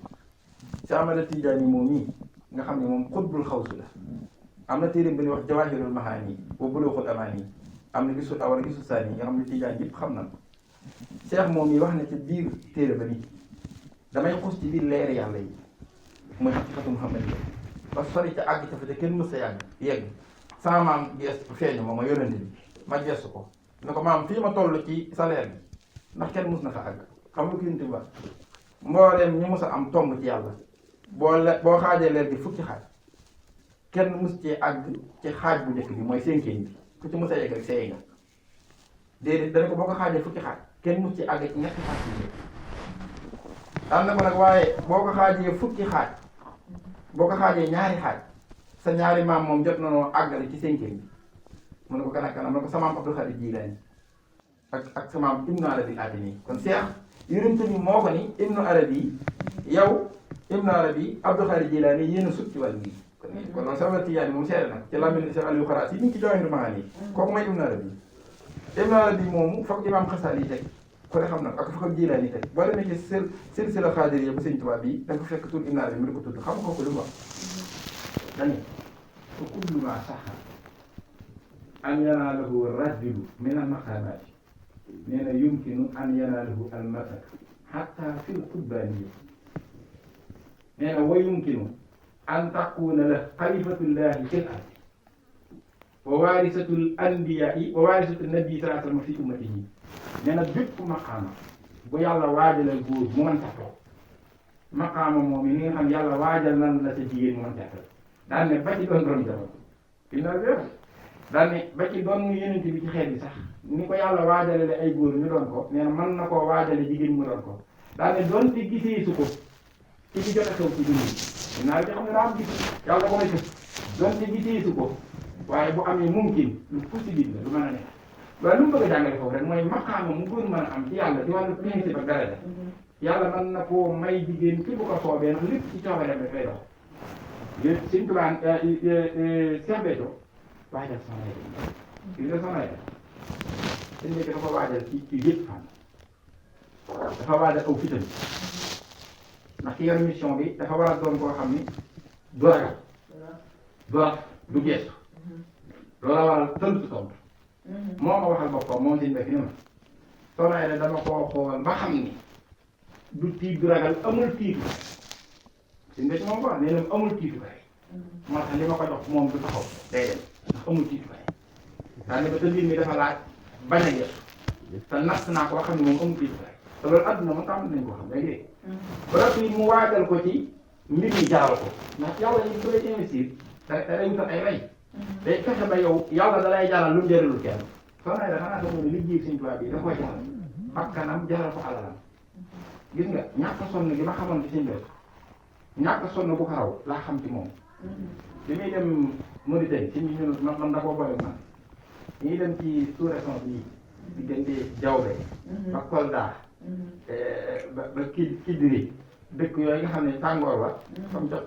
Cheikh Ahmad Tidiane moom nii nga xam ne moom xutbul xawsu la am na téere bu ñuy wax Jawaahirul Mahaani wa Buluuxul Amaani am na gisul awal gisul saani nga xam ne Tidiane yëpp xam na ko Cheikh moom yi wax na ci biir téere ba nii damay xus ci biir leeri yàlla yi mooy xaqiqatu Muhammad yi ba sori ca àgg ca fa te kenn mës a yegg sama maam gestu feeñu ma yonente bi ma gestu ko ne ko maam fii ma toll ci salaire bi ndax kenn mus na fa àgg xam nga ki ba mbooleem ñu mus a am tomb ci yàlla boo xaajee leer bi fukki xaaj kenn mus cee àgg ci xaaj bu njëkk bi mooy cinquième bi ku ci mus a yegg rek seey nga déedéet dana ko boo ko xaajee fukki xaaj kenn mus ci àgg ci ñetti xaaj bi daan na ko nag waaye boo ko xaajee fukki xaaj boo ko xaajee ñaari xaaj sa ñaari maam moom jot na noo àggale ci cinquième bi mu ne ko kan ak kan mu ne ko sama maam Abdul Xaadir Jilaani ak sama maam Ibnu Arabi Atini kon Cheikh yonent bi moo ko ni Ibnu Arabi yow Ibnu Arabi Abdul Xaadir Jilaani yéen a sut ci wàll gi kon loolu sama Tijaani moom seere na ci lamine Cheikh Aliou Kharaas yi mi ngi ci Jawaahirul Mahaani kooku mooy Ibnu Arabi Ibnu Arabi moomu foog imaam Xasaali yi teg ko ne xam na ak foog Jilaani yi teg boo demee ci silsila xaadiriya bu Sëñ Tuubaa bi da nga fekk tur Ibnu Arabi mu di ko tudd xam nga kooku lu mu wax dani fa kullu ma saxa an yanaalahu rajulu min al maqaamaati nee na yumkinu an yanaalahu al masak xatta fi l qutbaaniya nee na wa yumkinu an takuuna la xalifatullahi fil ardi wa waarisatul anbiyaai wa waarisatu nabi sallallahu alayhi wa sallam fi ummatihi nee na bépp maqaama bu yàlla waajalal góor mu mën tax toog maqaama moom yi ni nga xam yàlla waajal nan la sa jigéen mu mën tax toog daan ne ba ci doon doon jamono dina wér daan ne ba ci doon yenente bi ci xeet bi sax ni ko yàlla waajalale ay góor ñu doon ko nee na mën na koo waajale jigéen mu doon ko daan ne doon te gisee su ko ci li jot a xew ci dund dinaa ci xam ne daa am gis yàlla ko may jëf doon te gisee su ko waaye bu amee mumkin lu possible la lu mën a nekk waaye lu mu bëgg a jàngale foofu rek mooy maqaama mu góor mën a am ci yàlla ci wàllu principe ak daraja yàlla mën na koo may jigéen ci bu ko soobee ndax lépp ci coobareem rek lay dox yéen Sëñ Tuubaa Cheikh Béthio waajal soxna yi nga soxna yi sëñ bi dafa waajal ci yëpp fan dafa waajal aw fitam ndax ki yor mission bi dafa war a doon koo xam ni du ragal du raf du geestu loolu waral tënk tontu moo ma waxal boppam moom sëñ Béthio ni ma soxna yi dama koo xool ba xam ni du tiit du ragal amul tiitu sëñ Béthio moom ko wax nee na amul tiitu kay moo tax li ma ko jox moom du taxaw day dem ndax amul tiitu kay daa ne ba te mbir mi dafa laaj bañ a geestu te natt naa ko xam ne moom amul tiitu kay te loolu adduna moom tàmm nañ ko xam day dégg ba noppi mu waajal ko ci mbir mi jaral ko ndax yàlla yi su lay investir da day wutal ay rey day fexe ba yow yàlla da lay jaral lu mu jëralul kenn soo nay da xanaa xamoo ne liggéey Sëñ Tuubaa bi da koy jaral bakkanam jaral ko alalam gis nga ñàkk sonn gi ma xamoon ci Sëñ Béthio ñàkk sonn bu ko raw laa xam ci moom bi muy dem Mauritanie ci ñun man da koo boole man ñuy dem ci sous-région bi diggante Diaobé ba Kolda ba Kidira dëkk yooyu nga xam ne tàngoor la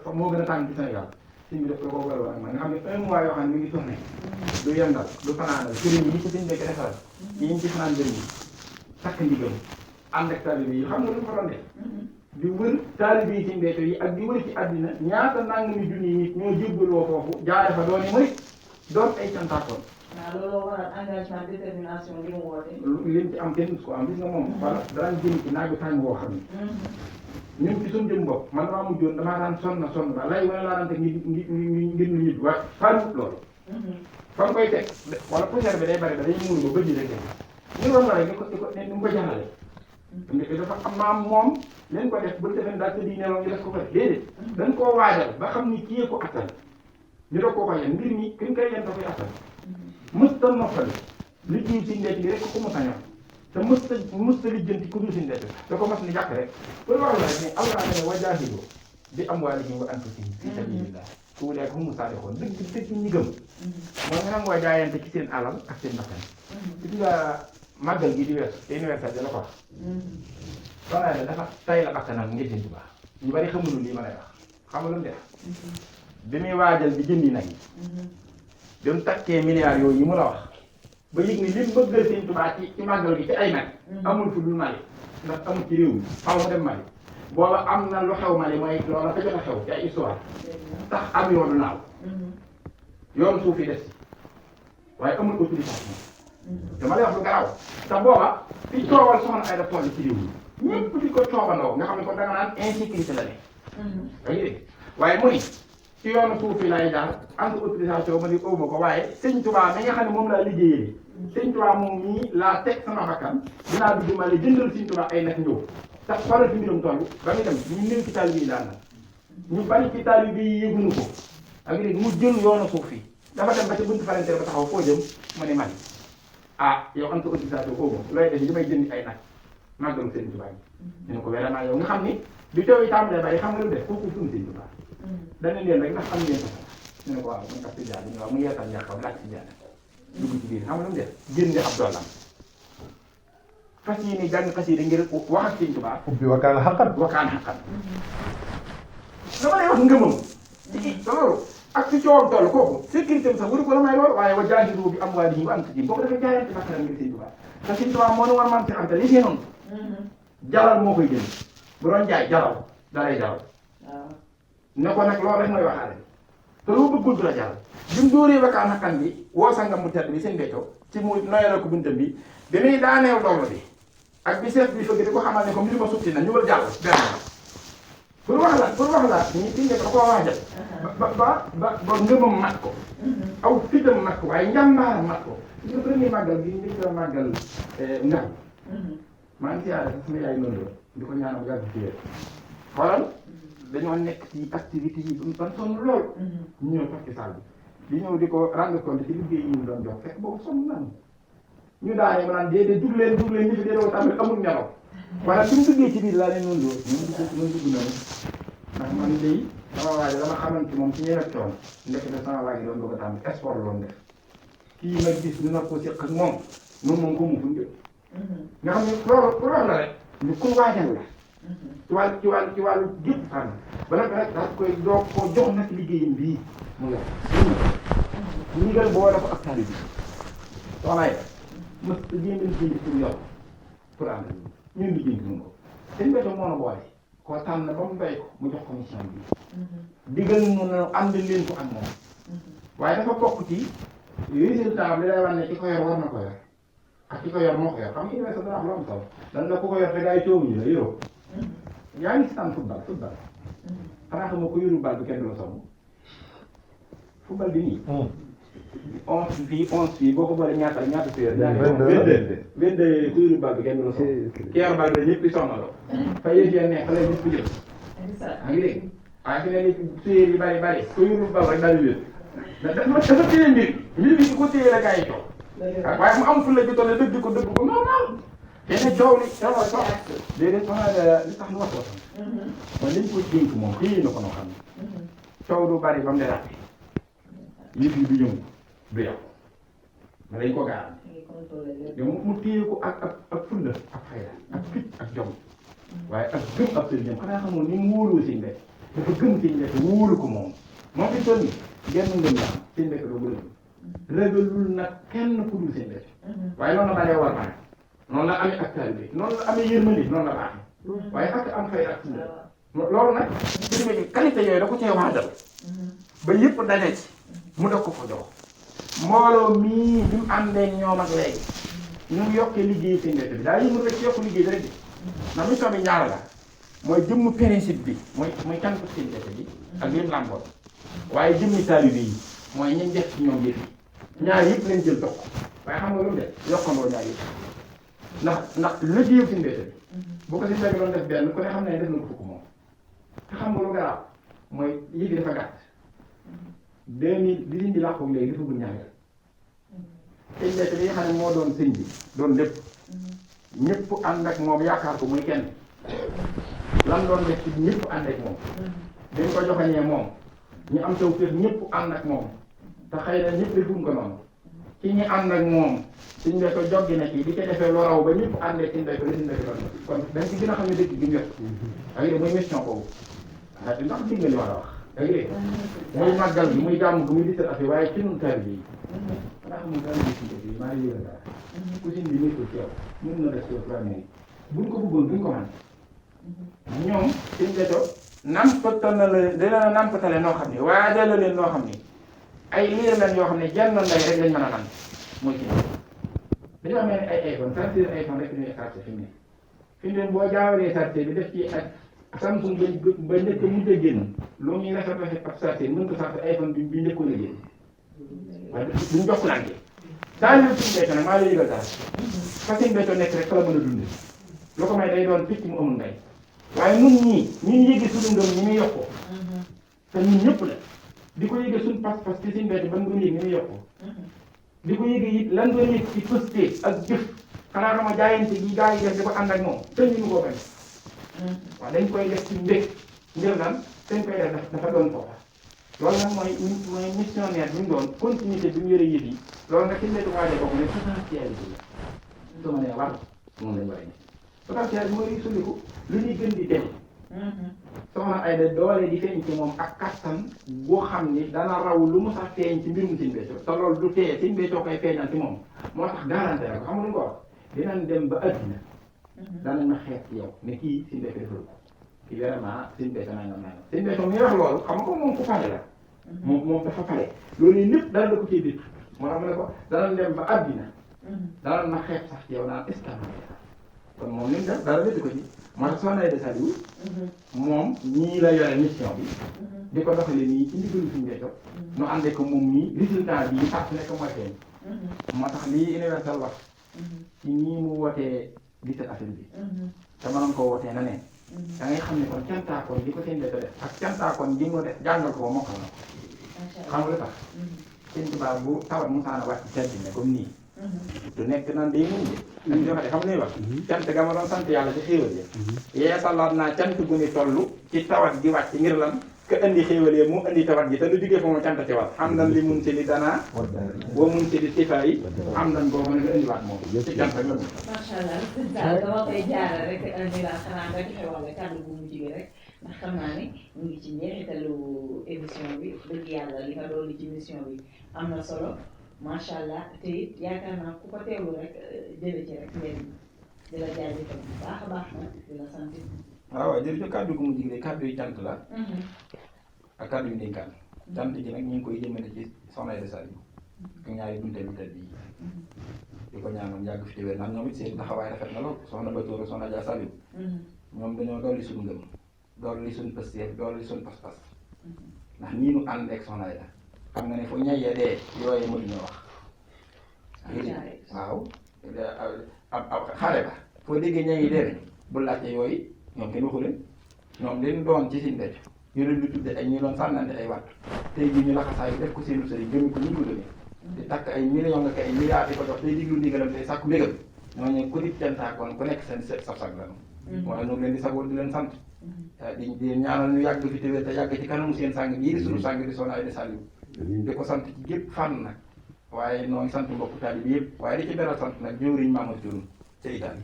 fa moo gën a tàng ci Sénégal Sëñ bi def ko boole woon ak man nga xam ne 1 mois yoo xam ne mi ngi tourné du yendal du fanaanal sëriñ yi ci Sëñ Béthio defaral yi ñu ci fanaan jëriñ takk ndigam ànd ak taalibe yi xam nga lu mu fa doon def di wër taalibe yi Sëñ Béthio yi ak di wër ci àddina ñaata nangami junni nit ñoo jébbaloo foofu jaare fa dooni murit doon ay cantaakoon. waaw looloo waral engagement détermination li mu woote. lim ci am kenn su ko am gis nga moom. voilà daan jëm ci naaj bu tàng boo xam ne. ñun ci suñu jëm bopp man damaa mujjoon damaa daan sonn ba lay wala laa daan teg ngir ñu ñibbi waaye fànn loolu. fa nga koy teg wala poussière bi day bari ba dañuy muur ba bëj rek ñu wax la rek ni mu ko jaxale. dafa am maam moom leen ko def bu ñu defee daal te di nelaw ñu def ko fa déedéet dañ koo waajal ba xam ni kii ko attan ñu doog koo ko yen mbir mi ki ñu koy yen da koy attan mësta noppali liggéey Sëñ Béthio bi rek ko mu sañoon te mësta lijjanti ku dul Sëñ Béthio da ko mas ni jàkk rek loolu wax la rek ne Allah ne wa jaahidu bi amwaalihim wa anfusihim fi sabilillah ku wulee ko mu saadixoon dëgg ñi gëm mooy nga nangoo jaayante ci seen alal ak seen bakkan gis nga màggal gi di weesu universel la ko wax soxna ne dafa tay la bakkanam ngir Sëñ Tuubaa ñu bari xamul lii ma lay wax xamul lu mu def bi muy waajal di jëndi nag yi bi mu takkee milliards yooyu yi mu la wax ba yëg ni li mu bëggal Sëñ Tuubaa ci màggal gi ci ay nag amul fu dul Mali ndax amul ci réew mi xaw mu dem Mali booba am na lu xew Mali mooy loola fa jot a xew ci ay histoire tax am yoonu naaw yoonu suuf yi des waaye amul autorisation dama lay wax lu garaaw te booba fi coowal soxna ay daf toll ci réew mi ñëpp di ko coobandoo nga xam ne kon da nga naan insécurité la ne yaa ngi dégg waaye mu ni ci yoonu suuf yi lay jaar entre autorisation ma ni ëwma ko waaye Sëñ Tuubaa mi nga xam ne moom laa liggéeyee Sëñ Tuubaa moom mii laa teg sama bakkan dinaa bi dimbali jëndal Sëñ Tuubaa ay nag ñëw tax xoolal fi mbirum toll ba muy dem ñu néew ci taalibe yi daan na ñu bari ci taalibe yi yëguñu ko ak léegi mu jël yoonu suuf yi dafa dem ba ci buntu faranteer ba taxaw foo jëm ma ne man ah yow am sa autorisation ëwma looy def li may jëndi ay nag màggalu Sëñ Tuubaa yi ñu ne ko vraiment yow nga xam ni du coow yi tàmbalee bari xam nga lu def kooku suñu Sëñ Tuubaa dana leen rek ndax am ngeen ko ñu ne ko waaw man kat si jaar ñu waaw mu yeetal ñàkkam laaj si jaar dugg ci biir xam nga lu mu def génne ab doolam fas yéene jàng xasida ngir wax ak Sëñ Tuubaa ubbi wakkaan xaqan dama lay wax ngëmam te loolu ak si coowam toll kooku sécurité am sax waru ko la may loolu waaye wa jaahidu bi amwaalihim wa anfusihim boobu dafa jaayante bakkanam ngir Sëñ Tuubaa te Sëñ Tuubaa moo ne war man si xamte li noonu jalal moo koy jënd bu doon jaay jalal dalay jalal ne ko nag loolu rek mooy waxaale te loo bëggul du la jaral bi mu dóoree wakkaan xaqan bi woo sangam mu tedd bi Sëñ Béthio ci mu noyaloo ko buntam bi bi muy daaneew loolu bi ak bi seet bi fëgg di ko xamal ne ko mbir ma sutti na ñu war jàll benn pour wax la ñi Sëñ Béthio da koo waajal ba ngëmam mat ko aw fitam mat ko waaye njàmbaaram mat ko ñu premier màggal gi njëkk a màggal ngaw maa ngi siyaare sax sama yaay noonu la di ko ñaanal yàgg ci wér xoolal dañoo nekk ci activité yi ban sonn lool ñu ñëw toog ci salle bi di ñëw di ko rendre compte ci liggéey yi ñu doon jox fekk boobu sonn nañu ñu daanee ma naan déedéet dugg leen ñu fi déedéet tamit amul nelaw wala suñu duggee ci biir laa leen noonu doo ñu dugg noonu ndax man day sama waay dama xamante moom ci ñeneen coon ndekete sama waay gi doon bëgg a tàmm sport loon def kii nag gis ñu nar ko séq ak moom noonu moom ko mu fu ñu nga xam ne loolu pour wax la rek ñu ku waajal la ci wàllu gépp fànn ba nag daal koy doo ko jox nag liggéeyam bii mu yor ñu ngal boo dafa ak tali bi soxnaay mës ta jéem liggéey pour yor pour ànd ñun liggéey bi ko seen béto moo na boole koo tànn ba mu doy ko mu jox ko mission bi digal mu ne ànd leen ko ak moom waaye dafa bokk ci résultat bi lay wan ne ki ko yor war na ko yor ak ki ko yor moo ko yor xam nga université dana wax lu am solo dan la ku ko yor te gaa yi coowuñu la yoroo yaa ngi seetaan football xanaa xam nga ko yorul bal bi kenn du la sonn football bi nii 11 fii boo ko boolee ñaata séeréer. 22 ku yorul bal bi kenn du la sonn ki yor bal bi la ñëpp di sonnaloo fa yëf ya neex fa lay ñëpp jël yaa ngi dégg waaye fi ne ni séeréer yi bari ku yorul bal rek daal di wér dafa téye mbir bi ko téye la gaa yi coow waaye mu am fu la jotoon dëgg ko normal te ne coow li coow déedéet li tax ñu wax ko mooy liñ ko dénk moom téye na ko noo xam ne coow du bari ba mu deraat yëf yi du yëngu du yow ma dañ ko gaar yow mu téye ko ak fulla ak fayda ak fit ak jom waaye ak gëm ab sëriñam xanaa xamoon ni mu wóoloo Sëñ Béthio dafa gëm Sëñ Béthio wóolu ko moom fi toll nii genn ngëm la am Sëñ Béthio doo bëgg ragalul nag kenn ku dul Sëñ Béthio waaye noonu la dalee war baax noonu la amee ak taalibe noonu la amee yërmande noonu la baaxee waaye ak am fay ak fulla loolu nag ci demee qualité yooyu da ko cee waajal ba yëpp daje ci mu def ko ko jox mbooloo mii bi mu àndee ñoom ak léegi ñu ngi yokkee liggéey Sëñ Béthio bi daa yëngu rek ci yokku liggéey bi rek ndax mission bi ñaar la mooy jëmm principe bi mooy kan ko Sëñ Béthio bi ak lim làmboon waaye jëmmi taalibe yi mooy ñi def ci ñoom yëf yi ñaar yëpp lañ jël toog waaye xam nga lu mu def yokkandoo ñaar yëpp ndax liggéeyu Sëñ Béthio bi bu ko Sëñ Béthio doon def benn ku ne xam ne def na ko fukk moom te xam nga lu garaaw mooy yëf yi dafa gàtt 2000 bi di làqu léegi dafa gën ñaareel Sëñ Béthio bi nga xam ne moo doon sëñ bi doon lépp ñëpp ànd ak moom yaakaar ko muy kenn lan doon def ci ñëpp ànd ak moom dañ ko joxañee moom ñu am taw féex ñëpp ànd ak moom te xëy na ñëpp defuñ ko noonu ci ñi ànd ak moom Sëñ Béthio joggi na ci di ca defee lu raw ba ñëpp ànd ak Sëñ Béthio la Sëñ Béthio doon kon dañ ci gën a xam ne dëkk bi ñu yor ak yéen mooy mission boobu ndax dégg nga li war a wax ak yéen muy màggal bi muy gàmm gi muy dital affaire waaye ci ñun taalibe yi xanaa xam nga taalibe yi maa ngi yëgal dara ku Sëñ bi nekkul ci yow mën na def ci yow 3 minutes buñ ko bëggoon duñ ko mën ñoom Sëñ Béthio nampatal na la dina nampatale noo xam ne waaye delloo leen noo xam ne ay liir lañ yoo xam ne jenn ndey rek lañ mën a naan mooy ci dañoo xam ne ay iPhone chargeur iPhone rek ñuy chargé fi mu ne boo jaawalee chargeur bi def ci ak Samsung ba njëkk a mujj a génn lu muy rafet rafet ab chargeur mën ko chargé iPhone bi njëkkoon a génn waaye duñ jokkalante saa yu Sëñ Béthio nag maa ngi lay yëgal dara fa Sëñ Béthio nekk rek fa la mën a dundee lu ko may day doon picc mu amul ndey waaye ñun ñii ñun yëgee suñu ngëm ñi muy yokkoo te ñun ñëpp la di ko yëgee suñu pas-pas ci Sëñ Béthio ban nga yëg ni muy yokkoo di ko yëgee it lan nga yëg ci pëste ak jëf xanaa dama jaayante gi gaa yi def di ko ànd ak moom te ñu ko bañ waaw dañ koy def ci mbég ngir lan dañ koy def dafa doon foofa loolu nag mooy missionnaire bi mu doon continuité bi mu yore yëf yi loolu nag Sëñ Béthio waajee bokk ne potentialité la soo ma nee war moom lañ war a potentiel bi mooy suliku lu ñuy gën di dem soxna Aida doole di feeñ ci moom ak kattan boo xam ni dana raw lu mu sax feeñ ci mbirum Sëñ Béthio te loolu du teye Sëñ Béthio koy feeñal ci moom moo tax garanté na ko xam nga lu ko wax dinañ dem ba addina danañ ma xeet ci yow ne kii Sëñ Béthio defal ko kii vraiment Sëñ Béthio nangam Sëñ Béthio mi wax loolu xam nga ko moom ku pare la moom dafa pare loolu yi lépp dara da ko cee dëkk moo tax mu ne ko danañ dem ba addina danañ ma xeet sax ci yow naan est-ce que kon moom li mu def dara wéddi ko ci moo tax Soxna Aida Saliou moom ñii la yore mission bi di ko doxalee nii ci ndigalu Sëñ Béthio nu àndee ko moom nii résultat bi saa su nekk mooy feeñ moo tax lii universel wax ci nii mu wootee 17 avril bi te mënoon koo wootee na neen da ngay xam ne kon cantaakoon di ko Sëñ Béthio def ak cantaakoon gi mu def jàngal ko mokkal na ko xam nga lu tax Sëñ Tuubaa bu tawat mu saana wàcc sedd ne comme nii du nekk naan day muñ de ak joxe xam ne wax cant ga ma doon sant yàlla ci xéewal yi yeesalaat naa cant gu ni toll ci tawat di wàcc ngir lan ka indi xéewalee mu indi tawat ji te lu jógee fa moom cant ci war am nan li mun si li danaa boo mun si li tifaa yi am nan boo mën nga indiwaat moom ci cant rek la moom. macha allah sëñ Sall dama koy jaarale rek ni la xanaa nga joxe wala kàddu bu mu jigee rek ndax xam naa ne ñu ngi ci njeexitalu émission bi dëgg yàlla li nga doon ci émission bi am na solo macha allah te it yaakaar naa ku ko teewlu rek jële ci rek njëriñ di la jaajëfal bu baax a baax nag di la sant. waaw jërëjëf kàddu gu mu jigee kàddu yu cant la. ak kàddu yu ndénkaan. cant ji nag ñu ngi koy jëmale ci soxna Aïda Saliou ak ñaari bunte bi tedd yi di ko ñaanal yàgg fi téwéer ndax ñoom it seen taxawaay rafet na lool soxna Batoor soxna Dia Saliou ñoom dañoo dolli suñu ngëm dolli suñu pësteef dolli suñu pas-pas ndax nii nu ànd ak soxna Aïda xam nga ne fu ñayee dee yooyee mënuñoo wax waaw ab xale ba foo déggee ñayi dee nañ bu laajte yooyu ñoom kenn waxu leen ñoom leen doon ci seen mbéj ñu leen di tudde ay ñu doon sànnante ay watt tey jii ñu laxasaayu def ko seenu sëriñ gëmu ko ñu ko gëmee di takk ay millions nga ay milliards di ko jox tey diglu ndigalam tey sàkku mbégam ñooñu ku di cantaakoon ku nekk seen sab sag la moo tax ñu leen di sagoon di leen sant di ñaanal ñu yàgg fi téwéer te yàgg ci kanamu seen sàng bii di suñu sàng di soxna Aïda Saliou di ko sant ci gépp fànn nag waaye noonu sant mbokku taalibe bi yëpp waaye di ci beral sant nag jëwriñ Mamadou Thioune ca Italie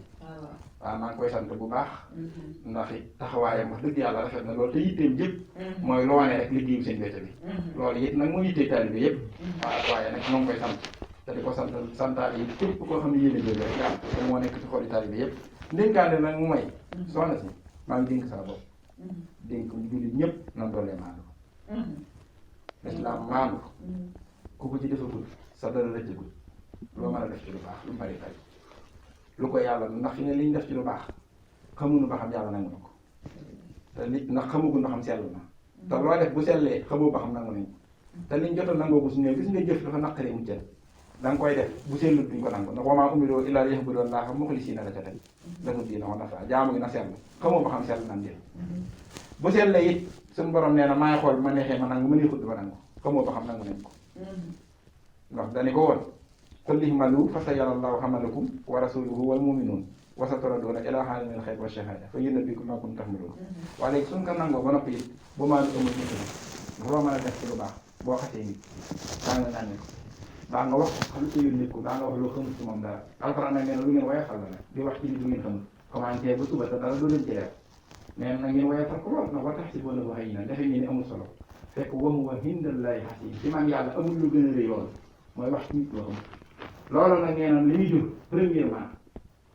waaw maa ngi koy sant bu baax ndax it taxawaayam wax dëgg yàlla rafet na loolu te yitteem yëpp mooy lu wane rek liggéeyu seen wéete bi loolu it nag moo yittee taalibe bi yëpp waaye nag ñoo ngi koy sant te di ko sant santaal yi képp koo xam ne yéen a jóge rek yàlla te moo nekk ci xoli taalibe bi yëpp ndénkaane nag mu may soxna si maa ngi dénk saa bopp dénk jullit ñëpp nan doolee maandu lislaam maandu ku ko ci defagul sa dara rëccagul loo mën a def ci lu baax lu bari bari lu ko yàlla ndax fi ne li ñu def ci lu baax xamuñu ba xam yàlla nangu na ko te li ndax xamaguñ ba xam sell na te loo def bu sellee xamoo ba xam nangu nañ te liñ jotoon nangoo bu su ñëw gis nga jëf dafa naqaree mu jël da nga koy def bu sellut duñ ko nangu ndax wa maa umiruu illaa liya'budu llaaha muxlisiina lahu diina hunaafaa jaamu gi na sell xamoo ba xam sell na jël bu sellee it suñu borom nee na maay xool bu ma neexee ma nangu ma neexut ba nangu xamoo ba xam nangu nañ ko ndax dañu ko woon qul i'maluu fa sayara llaahu amalakum wa rasuluhu wal mu'minuun wa saturadduuna ilaa aalimil ghaybi wa shahaada fa yunabbi'ukum bimaa kuntum ta'maluun waaye léegi suñ ko nangoo ba noppi it bu maa ngi amul nit ñi loo mën a def ci lu baax boo xasee nit daa nga naan ko daa nga wax xam ci yu nit ko daa nga wax loo xamul ci moom dara alxuraan nag nee na lu ngeen woyofal la nag di wax ci nit lu ngeen xamul commencé ba suba te dara doo leen ci def nee na ngeen woyofal ko lool nag wa tahsabuunahu hayyinan defe ngeen ni amul solo fekk wa huwa indallaahi asiim ci man yàlla amul lu gën a rëy loolu mooy wax ci nit loo xamul loolu nag nee na li muy jur premièrement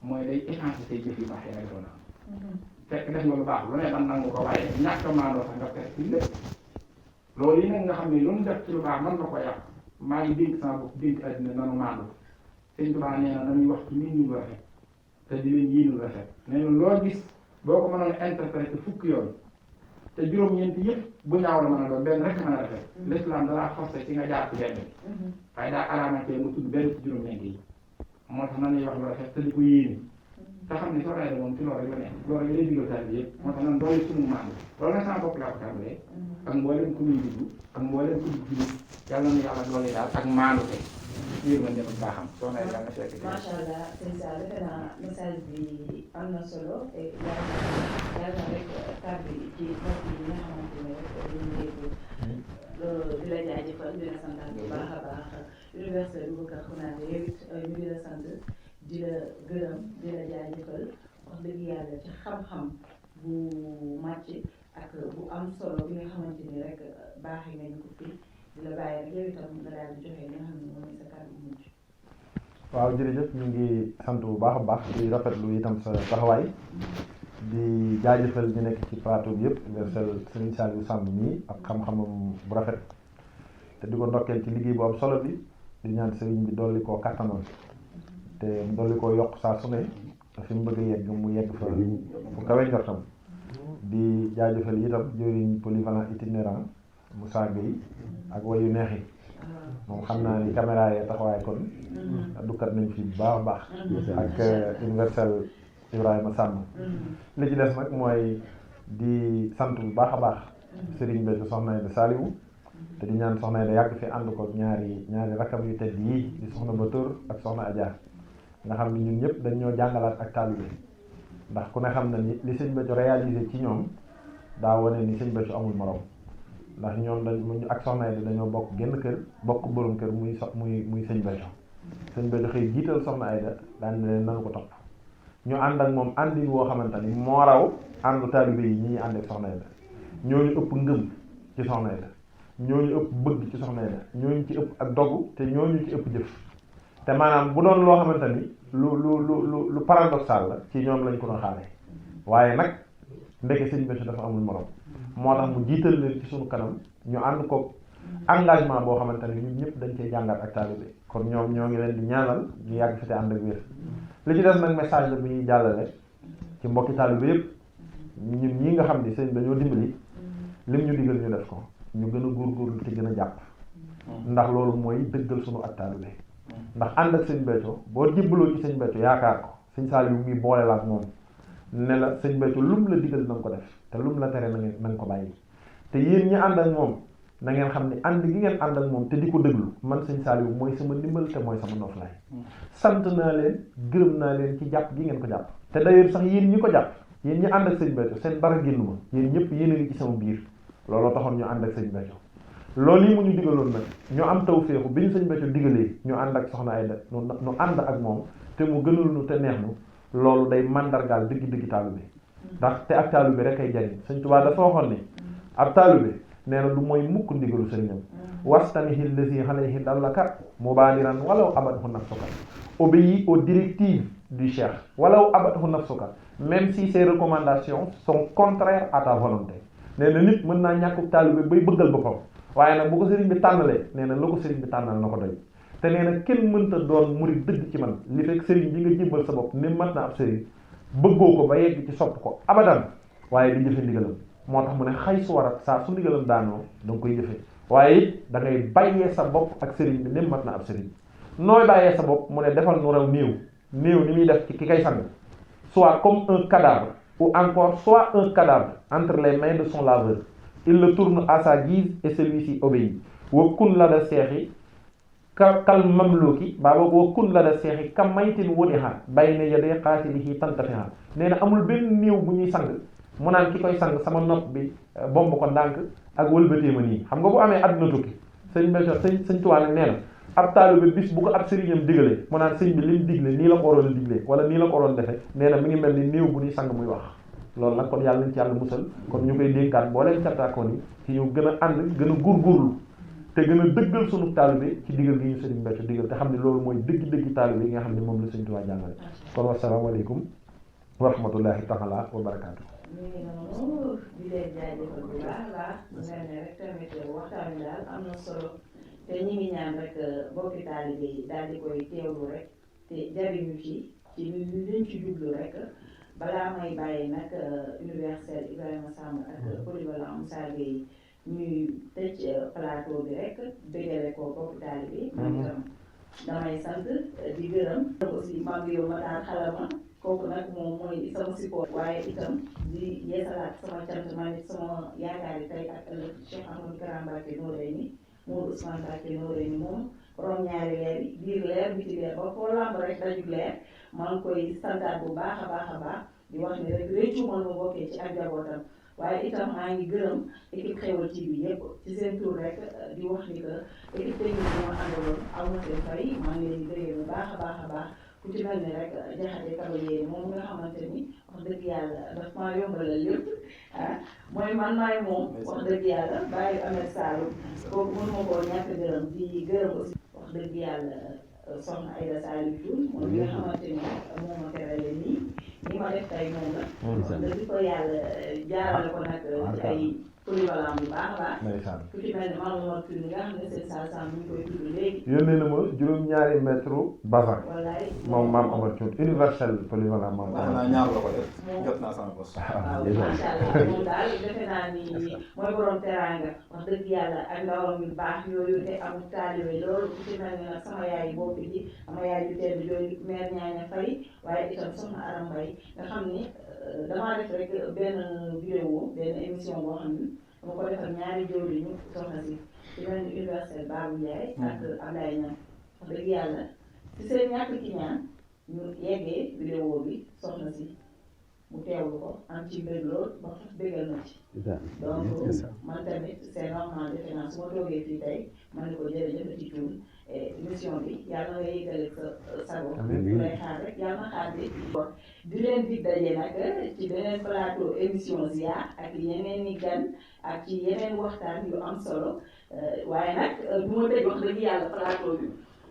mooy day effacer say jëf yu baax yaa ngi doon am fekk def nga lu baax lu ne daan nangu ko waaye ñàkk a maandoo sax nga perte ci lépp loolu yi nag nga xam ne lu mu def ci lu baax mën na ko yàq maa ngi dénk sama bopp dénk àddina nanu maandu sëñ Tuubaa nee na nañuy wax ci nit ñu rafet te di leen yéenu rafet nee na loo gis boo ko mënoon interpréter fukki yoon te juróom-ñeent yëpp bu ñaaw la mën a doon benn rek mën a rafet l'islam dalaa forcé ci nga jaar ci benn bi waaye daa araamantee mu tudd benn ci juróom-ñeent yi moo tax nañuy wax lu rafet te di ko yéene te xam ne soo rayee moom ci loolu rek la nekk loolu rek lay digal taal bi yëpp moo tax nan doole suñu maandu loolu nag sama bopp laa ko tàmbalee ak mbooleem ku muy dugg ak mbooleem ku dugg jullit yàlla na yàlla doole daal ak maandu te yéen ma dem baaxam soo nay yàlla fekk macha allah sëñ Sall defe naa message bi am na solo te yàlla rek kàddu yi ci mbokk yi nga xamante ne rek dañu déglu di la jaajëfal di la santal bu baax a baax université Boubacar Konaté yow it ñu di la sant di la gërëm di la jaajëfal wax dëgg yàlla ci xam-xam bu màcc ak bu am solo bi nga xamante ni rek baaxee nañu ko fi di la bàyyi rek yow itam nga daal di joxe li nga xam ne mooy sa kàddu mujj. waaw jërëjëf ñu ngi sant bu baax a baax di rafetlu itam sa taxawaay di jaajëfal ñu nekk ci plateau bi yëpp versel Serigne Saliou Samb nii ak xam-xamam bu rafet te di ko ndokkeel ci liggéey bu am solo bi di ñaan Serigne bi dolli koo kattanal te dolli koo yokk saa su ne fi mu bëgg a yegg mu yegg fa fu kawe njortam di jaajëfal itam jëriñ polyvalent itinérant Moussa Gueye ak wayu neex yi moom xam naa ni caméra yi taxawaay kon dukkat nañ fi bu baax a baax ak universel Ibrahima Samb li ci des nag mooy di sant bu baax a baax Serigne Béthio soxna Aïda Saliou te di ñaan soxna Aïda yàgg fi ànd ko ñaari rakam yu tedd yii di soxna Batoor ak soxna Adja nga xam ne ñun ñëpp dañ ñoo jàngalaat ak taalibe ndax ku ne xam na ni li Serigne Béthio réalisé ci ñoom daa wane ni Serigne Béthio amul morom ndax ñoom dañ ak soxna yi dañoo bokk genn kër bokk borom kër muy sëñ Béthio sëñ Béthio xëy jiital soxna Aida daan ne leen nanu ko topp ñu ànd ak moom àndin woo xamante ni moo raw àndu taalibe yi ñi ñuy ànd ak soxna Aida ñooñu ëpp ngëm ci soxna Aida ñooñu ëpp bëgg ci soxna Aida ñooñu ci ëpp ak dogu te ñooñu ci ëpp jëf te maanaam bu doon loo xamante ni lu paradoxal la ci ñoom lañ ko doon xaaree waaye nag ndeke sëñ Béthio dafa amul morom moo tax mu jiital leen ci suñu kanam ñu ànd ko engagement boo xamante ni ñun ñëpp dañ cee jàngat ak taalibe kon ñoom ñoo ngi leen di ñaanal ñu yàgg fi te ànd ak wér li ci des nag message la bi ñuy jàllale ci mbokki taalibe yëpp ñun ñii nga xam ni sëñ dañoo dimbali lim ñu digal ñu def ko ñu gën a góorgóorlu te gën a jàpp ndax loolu mooy dëggal suñu ak taalibe ndax ànd ak sëñ Béthio boo jébbaloo ci sëñ Béthio yaakaar ko sëñ Saliou mi boole la ak moom ne la sëñ Béthio lum la digal na nga ko def te lum la tere na nga ko bàyyi te yéen ñi ànd ak moom na ngeen xam ne ànd gi ngeen ànd ak moom te di ko déglu man sëñ Saliou mooy sama ndimbal te mooy sama noflaay sant naa leen gërëm naa leen ci jàpp gi ngeen ko jàpp te d'ailleurs sax yéen ñi ko jàpp yéen ñi ànd ak sëñ Béthio seen dara génn ma yéen ñëpp yéen a ngi ci sama biir looloo taxoon ñu ànd ak sëñ Béthio loolu yi mu ñu digaloon nag ñu am tawféexu bi ñu sëñ Béthio digalee ñu ànd ak soxna Aida nu ànd ak moom te mu gënal nu te neex nu loolu day mandargaal dëgg-dëgg taalibe ndax te ak taalibe rek ay jariñ sëñ Tuubaa dafa waxoon ni ab taalibe nee na du mooy mukk ndigalu sëriñam wastanihi lazi alayhi dallaka mubaadiran walaw abathu nafsuka obéis aux directives du cheikh walaw abathu nafsuka même si ses recommandations sont contraires à ta volonté nee na nit mën naa ñàkkub taalibe bay bëggal boppam waaye nag bu ko sëriñ bi tànnalee nee na la ko sëriñ bi tànnal na ko doy te nee na kenn mënta doon murid dëgg ci man li fekk sëriñ bi nga jébbal sa bopp ni mat na ab sëriñ bëggoo ko ba yegg ci sopp ko abadan waaye di jëfe ndigalam moo tax mu ne xay su warat saa su ndigalam daanoo da nga koy jëfe waaye it da ngay bàyyee sa bopp ak sëriñ bi ni mat na ab sëriñ nooy bàyyee sa bopp mu ne defal nu raw néew ni muy def ci ki kay sang soit comme un cadavre ou encore soit un cadavre entre les mains de son laveur il le tourne à sa guise et celui-ci obéit wa kun la da seexi kal mamluki baa boog wa kun la da seexi ka maytin wudiha bayna yaday qaatilihi tantafiha nee na amul benn néew bu ñuy sang mu naan ki koy sang sama nopp bi bomb ko ndànk ak wëlbatee ma nii xam nga bu amee àdduna tukki sëñ Béthio sëñ Tuubaa nag nee na ab taalibe bis bu ko ab sëriñam digalee mu naan sëñ bi lim digle nii la ko waroon diglee wala nii la ko waroon defe nee na mi ngi mel ni néew bu ñuy sang muy wax loolu nag kon yàlla nañ ci yàlla musal kon ñu koy dénkaat boo leen cantaakoon yi ci ñu gën a ànd gën a góorgóorlu te gën a dëggal sunu taalibe ci digal gi ñu sëriñ Béthio digal te xam ne loolu mooy dëgg-dëgg taalibe yi nga xam ne moom la sëñ Tuubaa jàngale kon wasalaamaaleykum wa rahmatullahi taala wa barakaatu. ñu ngi noonu di leen jaajëfal bu baax a baax mu mel ne rek tamit waxtaan wi daal am na solo te ñi ngi ñaan rek bokki taalibe yi daal di koy teewlu rek te jariñu ci liñ ci jublu rek balaa may bàyyi nag universel Ibrahima Samb ak polyvalent Moussa Gueye ñuy tëj plateau bi rek bégale ko bokki taalibe yi man itam damay sant di gërëm aussi mag yow ma daan xalama kooku nag moom mooy sama support waaye itam di yeesalaat sama cant man it sama yaakaar yi tey ak ëllëg Cheikh Amadou Kara Mbacké Noreyni moom Ousmane Mbacké Noreyni moom borom ñaari leer yi biir leer biti leer ba foo lamb rek dajug leer maa ngi koy santaat bu baax a baax a baax di wax ni rek réccu man mu bokkee ci ak jabootam waaye itam maa ngi gërëm équipe Xeweul TV yëpp ci seen tour rek di wax ni que équipe technique bi ma àndaloon aw ma seen fay maa ngi leen di gërëm bu baax a baax a baax ku ci mel ni rek jaxate cavalier moom nga xamante ni wax dëgg yàlla daf maa yombalal lépp ah mooy man maay moom wax dëgg yàlla bàyyi Ameth Saloum kooku mën ma koo ñàkk gërëm di gërëm aussi wax dëgg yàlla soxna Aida Saliou Thioune moom nga xamante ni moo ma terale nii ni ma def tey moom la wax dëgg ko yàlla jaarale ko nag ci ay polyvalent bu baax a baax ku ci mel ni Mamadou Thioune nga xam ne seen saa ñu koy tudd léegi yónnee na ma juróom-ñaari mètre basan wallaay moom maam Omar Thioune universel polyvalent maam naa ñaar la ko def jot naa sama bos waaw macha allah moom daal defe naa ni mooy borom teraanga wax dëgg yàlla ak ndawam yu baax yooyu te amul taalibe loolu ku ci mel ni nag sama yaay bopp ji sama yaay ju tedd jooyu mère Ñaaña Fay waaye itam soxna Aram Mbay nga xam ni damaa def rek benn vidéo benn émission boo xam ni dama ko defal ñaari jooju ñu soxna si ci mel ni universel Babou Ndiaye ak Ablaye Niang wax dëgg yàlla ci seen ñàkk ki ñaan ñu yeggee vidéo bi soxna si mu teewlu ko am ci mbir lool ba sax dëggal na ci donc man tamit c'est normal defe naa su ma toogee fii tey man ni ko jërëjëf ci Thioune émission bi yàlla nga yëgale sa sago bu lay xaar rek yàlla na xaar bi di leen dig daje nag ci beneen plateau émission ziar ak yeneen i gan ak ci yeneen waxtaan yu am solo waaye nag bu ma tëj wax dëgg yàlla plateau bi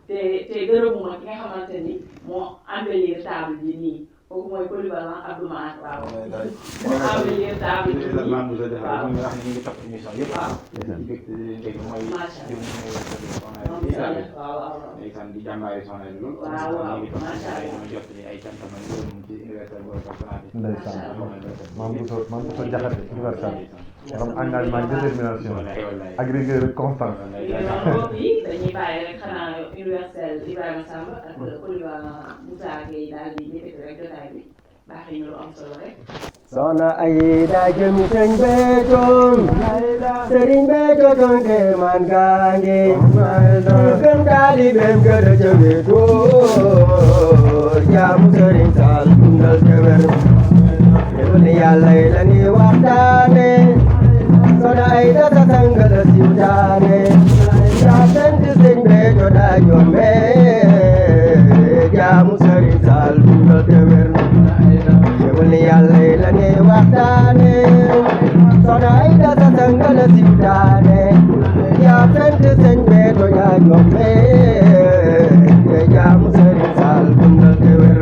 te gërëmuma ki nga xamante ni moo embellir table bi nii kooku mooy polyvalent Abdou Mar waaw moo embellir table bi nii waaw ñu wax ni ñu ngi topp émission yëpp waaw mooy waaw ndeysaan di jàmbaare soxna yi loolu waaw ngi topp ma jot ni ay cantam ak ngërëm ci universel boobu personnalité ndeysaan maam bu so jaxate universal xam engagement détermination ak rigueur constance mbokk yi dañuy bàyyi rek xanaa universel Ibrahima Samba ak polyvalent Moussa Gueye daal di yëkkati rek jotaay bi baax ñu lu am solo rek Soxna Ayda jëm sëñ Béthio Sëriñ Béthio tonke man gaange gëm taalibeem gëdë ca wéetoor jaamu Sëriñ Saal dundal te wér yow ni Yàlla yi la ñuy waxtaane Soxna Ayda sa sang la siiw taane yaa sant sëñ Béthio daa jombe jaamu Sëriñ Saal dundal te wér yow ni Yàlla yi la ñuy waxtaane Soxna Ayda sa sang la siiw taane yaa sant sëñ Béthio daa jombe jaamu Sëriñ Saal dundal te wér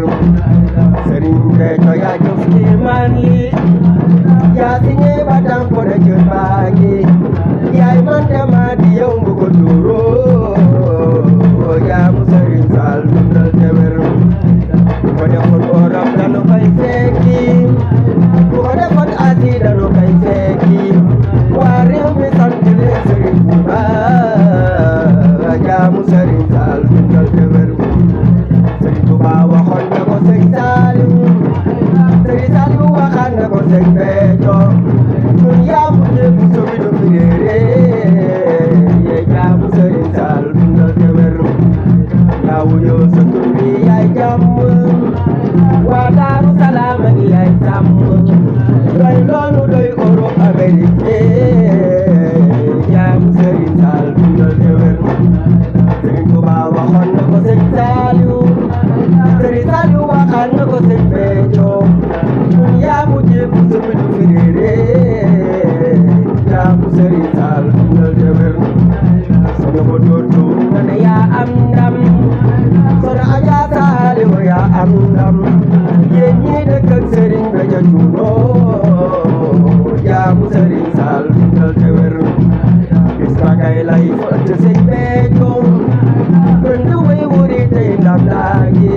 Sëriñ Béthio yaa jëf ci man li yaa signé ba tampo de jën baa ngi yaay man dama di yow mbu ko tuuroo jaamu Sëriñ Saal dundal te wér ko defoon Europe danu koy fekki ku ko defoon Asie danu koy fekki waa réew mi sant leen Sëriñ Tuuba jaamu Sëriñ Saal dundal te wér Sëriñ Tuuba waxoon na ko Sëriñ Saaliw Sëriñ Saaliw waxaan na ko Sëriñ Béthio ñun yaa mu dégg sobi du fi réeré jaamu Sëriñ Saal dundal te wér yaa wuyoo sa tur bi yaay jàmm waa Daaru Salaam ni yaay sàmm doy loolu doy Europe Amérique jaamu Sëriñ Saal dundal te wér Sëriñ Tuuba waxoon na ko Sëriñ Saaliw Sëriñ Saaliw waxaan na ko Sëriñ Béthio ñun yaa mu jéem sobi du fi réeré jaamu Sëriñ Saal dundal te wér sono ko dootu nga ne yaa am ndam sono Aja Saaliw yaa am ndam yéen ñi dëkk ak Sëriñ Béthio Thioune jaamu Sëriñ Saal dundal te wér bis ma kay lay fëtt Sëriñ Béthio bënd way wuri tey ndam laa ngi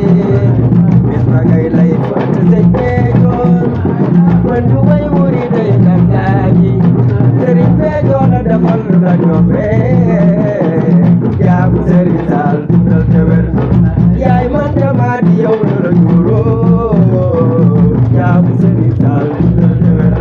bis ma kay lay fëtt Sëriñ Béthio bënd way wuri tey ndam laa ngi Sëriñ Béthio la defal la ñofe jaamu Sëriñ Saal dundal te wér yaay man dama di yow la juróom jaamu Sëriñ Saal dundal te wér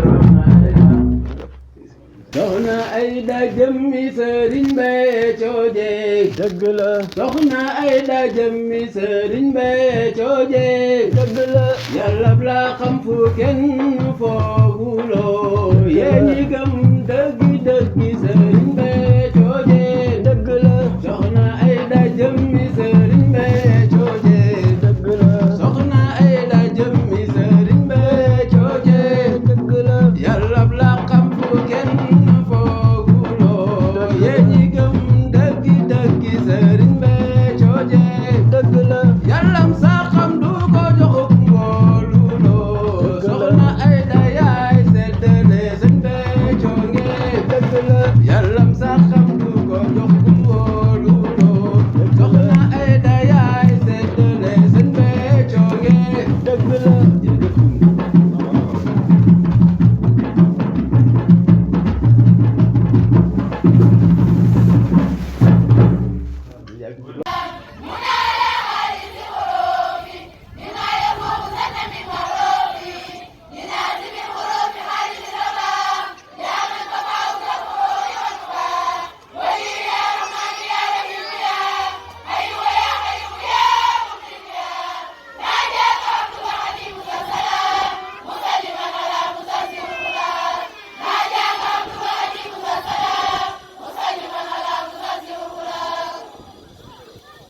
Soxna Ayda jëmmi Sëriñ Béthio jeey dëgg la Soxna Ayda jëmmi Sëriñ Béthio jeey dëgg la Yàlla la xam fu kenn fooguloo yéen ñi gëm dëgg